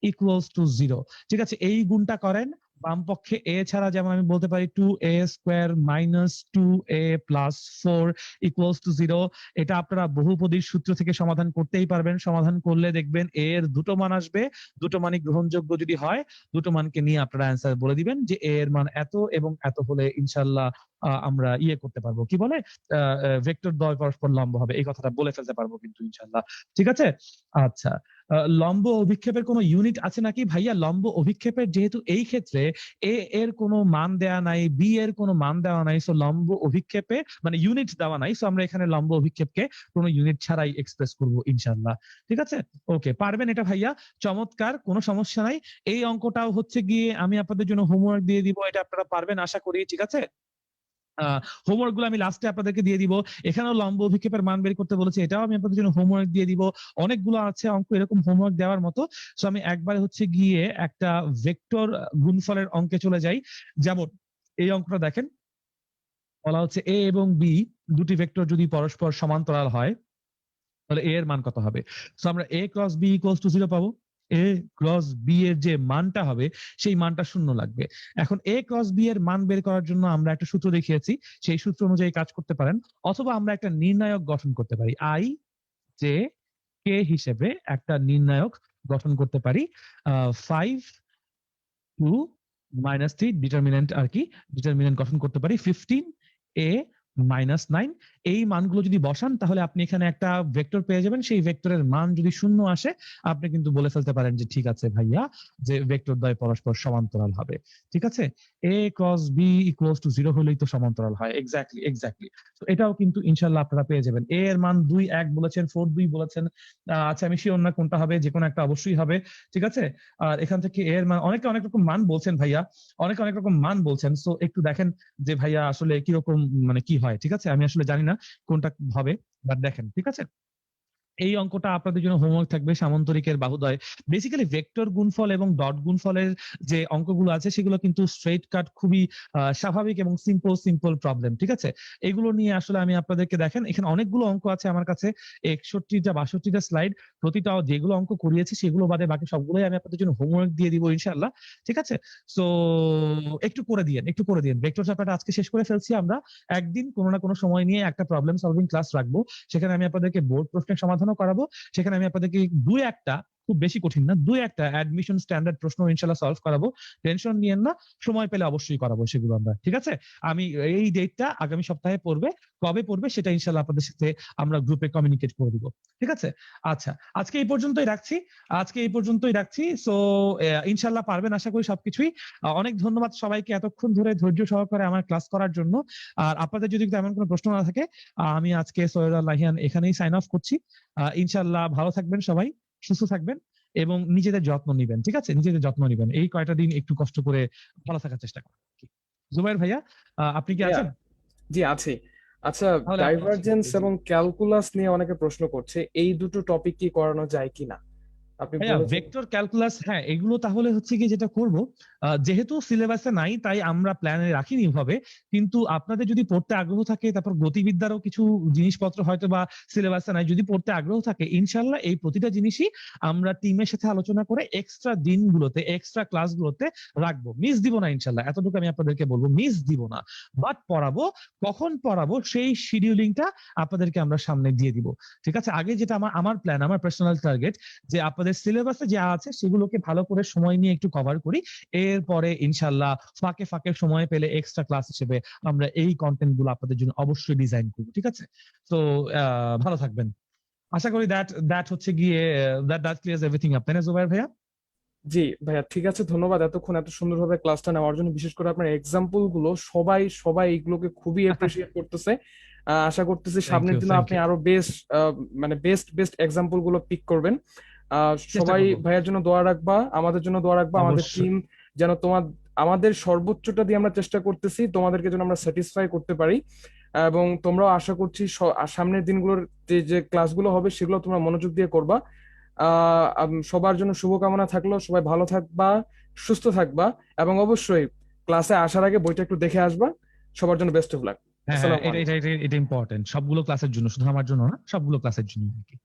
equals to 0। ঠিক আছে, এই গুণটা করেন। বাম পক্ষে a ছাড়া যেমন আমি বলতে পারি 2a square minus 2a plus 4 equals to 0। এটা আপনারা বহুপদীর সূত্র থেকে সমাধান করতেই পারবেন। সমাধান করলে দেখবেন a এর দুটো মান আসবে, দুটো মানই গ্রহণযোগ্য যদি হয়, দুটো মানকে নিয়ে আপনারা অ্যান্সার বলে দিবেন যে a এর মান এত এবং এত হলে ইনশাল্লাহ আমরা ইয়ে করতে পারবো, কি বলে, ভেক্টর দ্বয় পরস্পর লম্ব হবে, এই কথাটা বলে ফেলতে পারবো কিন্তু ইনশাল্লাহ, ঠিক আছে? আচ্ছা, লম্ব অভিক্ষেপের কোনো ইউনিট আছে নাকি ভাইয়া? লম্ব অভিক্ষেপের যেহেতু এই ক্ষেত্রে এ এর কোনো মান দেওয়া নাই, বি এর কোনো মান দেওয়া নাই, সো লম্ব অভিক্ষেপে মানে ইউনিট দেওয়া নাই, সো আমরা এখানে লম্ব অভিক্ষেপকে কোনো ইউনিট ছাড়াই এক্সপ্রেস করবো ইনশাল্লাহ, ঠিক আছে? ওকে, পারবেন এটা ভাইয়া? চমৎকার, কোনো সমস্যা নাই। এই অঙ্কটাও হচ্ছে গিয়ে আমি আপনাদের জন্য হোমওয়ার্ক দিয়ে দিব, এটা আপনারা পারবেন আশা করি, ঠিক আছে? হোমওয়ার্ক গুলো আমি লাস্টে আপনাদেরকে দিয়ে দিব। এখানেও লম্ব অভিক্ষেপের মান বের করতে বলেছে, এটাও আমি আপনাদের জন্য হোমওয়ার্ক দিয়ে দিব। অনেকগুলো আছে অঙ্ক এরকম হোমওয়ার্ক দেওয়ার মতো। সো আমি একবারে হচ্ছে গিয়ে একটা ভেক্টর গুণফলের অঙ্কে চলে যাই। যেমন এই অঙ্কটা দেখেন, বলা হচ্ছে এ এবং বি দুটি ভেক্টর যদি পরস্পর সমান্তরাল হয়, তাহলে এ এর মান কত হবে? সো আমরা a cross B equals to 0 পাবো। এ ক্রস বি এর যে মানটা হবে সেই মানটা শূন্য লাগবে। এখন এ ক্রস বি এর মান বের করার জন্য আমরা একটা সূত্র দেখিয়েছি, সেই সূত্র অনুযায়ী কাজ করতে পারেন, অথবা আমরা একটা নির্ণায়ক গঠন করতে পারি, আই জে কে হিসেবে একটা নির্ণায়ক গঠন করতে পারি। 5 2 - 3 ডিটারমিনেন্ট আর কি, ডিটারমিনেন্ট গঠন করতে পারি 15a-9। এই মানগুলো যদি বসান তাহলে আপনি এখানে একটা ভেক্টর পেয়ে যাবেন। সেই ভেক্টরের মান যদি শূন্য আসে আপনি কিন্তু বলে ফেলতে পারেন যে ঠিক আছে ভাইয়া, যে ভেক্টর দ্বয় পরস্পর সমান্তরাল হবে। ঠিক আছে, a cross b equals to 0 হলেই তো সমান্তরাল হয়। Exactly exactly. তো এটাও কিন্তু ইনশাল্লাহ আপনারা পেয়ে যাবেন। a এর মান 2 1 বলেছেন, 4 2 বলেছেন। আচ্ছা আমি শিওর না কোনটা হবে, যে কোনো একটা অবশ্যই হবে। ঠিক আছে, আর এখান থেকে a এর মান অনেকে অনেক রকম মান বলছেন ভাইয়া, অনেকে অনেক রকম মান বলছেন। সো একটু দেখেন যে ভাইয়া আসলে কিরকম মানে কি হয়। ঠিক আছে, আমি আসলে জানি না কোনটা হবে, বাট দেখেন। ঠিক আছে, এই অঙ্কটা আপনাদের জন্য হোমওয়ার্ক থাকবে, সামান্তরিকের বাহুদ্বয়। বেসিক্যালি ভেক্টর গুণফল এবং ডট গুণফলের যে অঙ্কগুলো আছে সেগুলো কিন্তু স্ট্রেট কাট, খুবই স্বাভাবিক এবং সিম্পল সিম্পল প্রবলেম। ঠিক আছে, এগুলো নিয়ে আসলে আমি আপনাদেরকে, দেখেন এখানে অনেকগুলো অঙ্ক আছে আমার কাছে, 61টা 62টা স্লাইড। প্রতিটা যেগুলো অঙ্ক করিয়েছি সেগুলো বাদে বাকি সবগুলোই আমি আপনাদের জন্য হোমওয়ার্ক দিয়ে দিব ইনশাআল্লাহ। ঠিক আছে, সো একটু করে দিয়েন, একটু করে দিয়েন। ভেক্টর চ্যাপ্টারটা আজকে শেষ করে ফেলছি আমরা। একদিন কোনো না কোনো সময় নিয়ে একটা প্রবলেম সলভিং ক্লাস রাখবো, সেখানে আমি আপনাদেরকে বোর্ড প্রশ্নের সমাধানও করাবো। সেখানে আমি আপনাদেরকে দুই একটা, খুব বেশি কঠিন না, দুই একটা অ্যাডমিশন স্ট্যান্ডার্ড প্রশ্ন ইনশাল্লাহ সলভ করাবো। টেনশন নিয়েন না, সময় পেলে অবশ্যই করাবো সেগুলো আমরা। ঠিক আছে, আমি এই ডেটটা আগামী সপ্তাহে পড়বে, কবে পড়বে সেটা ইনশাল্লাহ আপনাদের সাথে আমরা গ্রুপে কমিউনিকেট করে দিব। ঠিক আছে, আচ্ছা আজকে এই পর্যন্তই রাখছি, আজকে এই পর্যন্তই রাখছি। সো ইনশাল্লাহ পারবেন আশা করি সবকিছুই। অনেক ধন্যবাদ সবাইকে এতক্ষণ ধরে ধৈর্য সহকারে আমার ক্লাস করার জন্য। আর আপনাদের যদি তেমন কোনো প্রশ্ন না থাকে, আমি আজকে সৈয়দ আল লাহিয়ান এখানেই সাইন অফ করছি। ইনশাল্লাহ ভালো থাকবেন সবাই, সুস্থ থাকবেন এবং নিজেদের যত্ন নিবেন। ঠিক আছে, নিজেদের যত্ন নিবেন। এই কয়টা দিন একটু কষ্ট করে ভালো থাকার চেষ্টা করেন। জুবাইর ভাইয়া, আপনি কি ভাইয়া, আছেন? জি আছি। আচ্ছা, তাহলে আপনি ছিলেন ডাইভারজেন্স জি। এবং ক্যালকুলাস নিয়ে অনেকে প্রশ্ন করছে, এই দুটো টপিক কি করানো যায় কিনা, আপনি ভাইয়া বলেছেন। ভেক্টর ক্যালকুলাস, হ্যাঁ এগুলো তাহলে হচ্ছে কি যেটা করব, যেহেতু সিলেবাসে নাই তাই আমরা প্ল্যানে রাখিনি ভাবে, কিন্তু আপনাদের যদি পড়তে আগ্রহ থাকে, তারপর গতিবিদ্যারও কিছু জিনিসপত্র হয়তো বা সিলেবাসে নাই, যদি পড়তে আগ্রহ থাকে ইনশাল্লাহ এই প্রতিটা জিনিসই আমরা টিমের সাথে আলোচনা করে এক্সট্রা দিনগুলোতে, এক্সট্রা ক্লাসগুলোতে রাখবো। মিস দিব না ইনশাল্লাহ, এতটুকু আমি আপনাদেরকে বলবো, মিস দিব না। বাট পড়াবো, কখন পড়াবো সেই শিডিউলিংটা আপনাদেরকে আমরা সামনে দিয়ে দিব। ঠিক আছে, আগে যেটা আমার আমার প্ল্যান, আমার পার্সোনাল টার্গেট, যে আপনাদের সিলেবাসে যা আছে সেগুলোকে ভালো করে সময় নিয়ে একটু কভার করি। এরপরে ইনশাল্লাহ ফাঁকে ফাঁকে সময় পেলে এক্সট্রা ক্লাস হিসেবে আমরা এই কন্টেন্ট গুলো আপনাদের জন্য অবশ্যই ডিজাইন করবো। ঠিক আছে, তো ভালো থাকবেন। আশা করি দ্যাট দ্যাট হচ্ছে গিয়ে দ্যাট ক্লিয়ার্স এভরিথিং আপ, তাই না জুবাইর ভাইয়া? জি ভাইয়া, ঠিক আছে, ধন্যবাদ এতক্ষণ এত সুন্দরভাবে ক্লাসটা নেওয়ার জন্য। বিশেষ করে আপনার এক্সাম্পল গুলো সবাই সবাই এইগুলোকে খুবই এপ্রিসিয়েট করতেছে। আশা করতেছি থ্যাংক সামনের ইউ, দিনে থ্যাংক আপনি ইউ। আরো বেস্ট, মানে বেস্ট বেস্ট এক্সাম্পল গুলো পিক করবেন। চেষ্টা সবাই করবো ভাইয়ার জন্য দোয়া রাখবা, আমাদের জন্য দোয়া রাখবা, আমাদের অবশ্যই। টিম যেন আমাদের সর্বোচ্চটা দিয়ে আমরা চেষ্টা করতেছি তোমাদেরকে যেন আমরা স্যাটিসফাই করতে পারি। এবং তোমরাও আশা করছি সামনের দিনগুলোর যে যে ক্লাসগুলো হবে সেগুলো তোমরা মনোযোগ দিয়ে করবা। সবার জন্য শুভকামনা থাকলো, সবাই ভালো থাকবা, সুস্থ থাকবা, এবং অবশ্যই ক্লাসে আসার আগে বইটা একটু দেখে আসবা। সবার জন্য বেস্ট অফ লাক। হ্যাঁ হ্যাঁ, আসসালামু এটা এটা আলাইকুম। এটা এটা ইম্পর্টেন্ট, সবগুলো ক্লাসের জন্য, শুধু আমার জন্য না, সবগুলো ক্লাসের জন্য আর কি।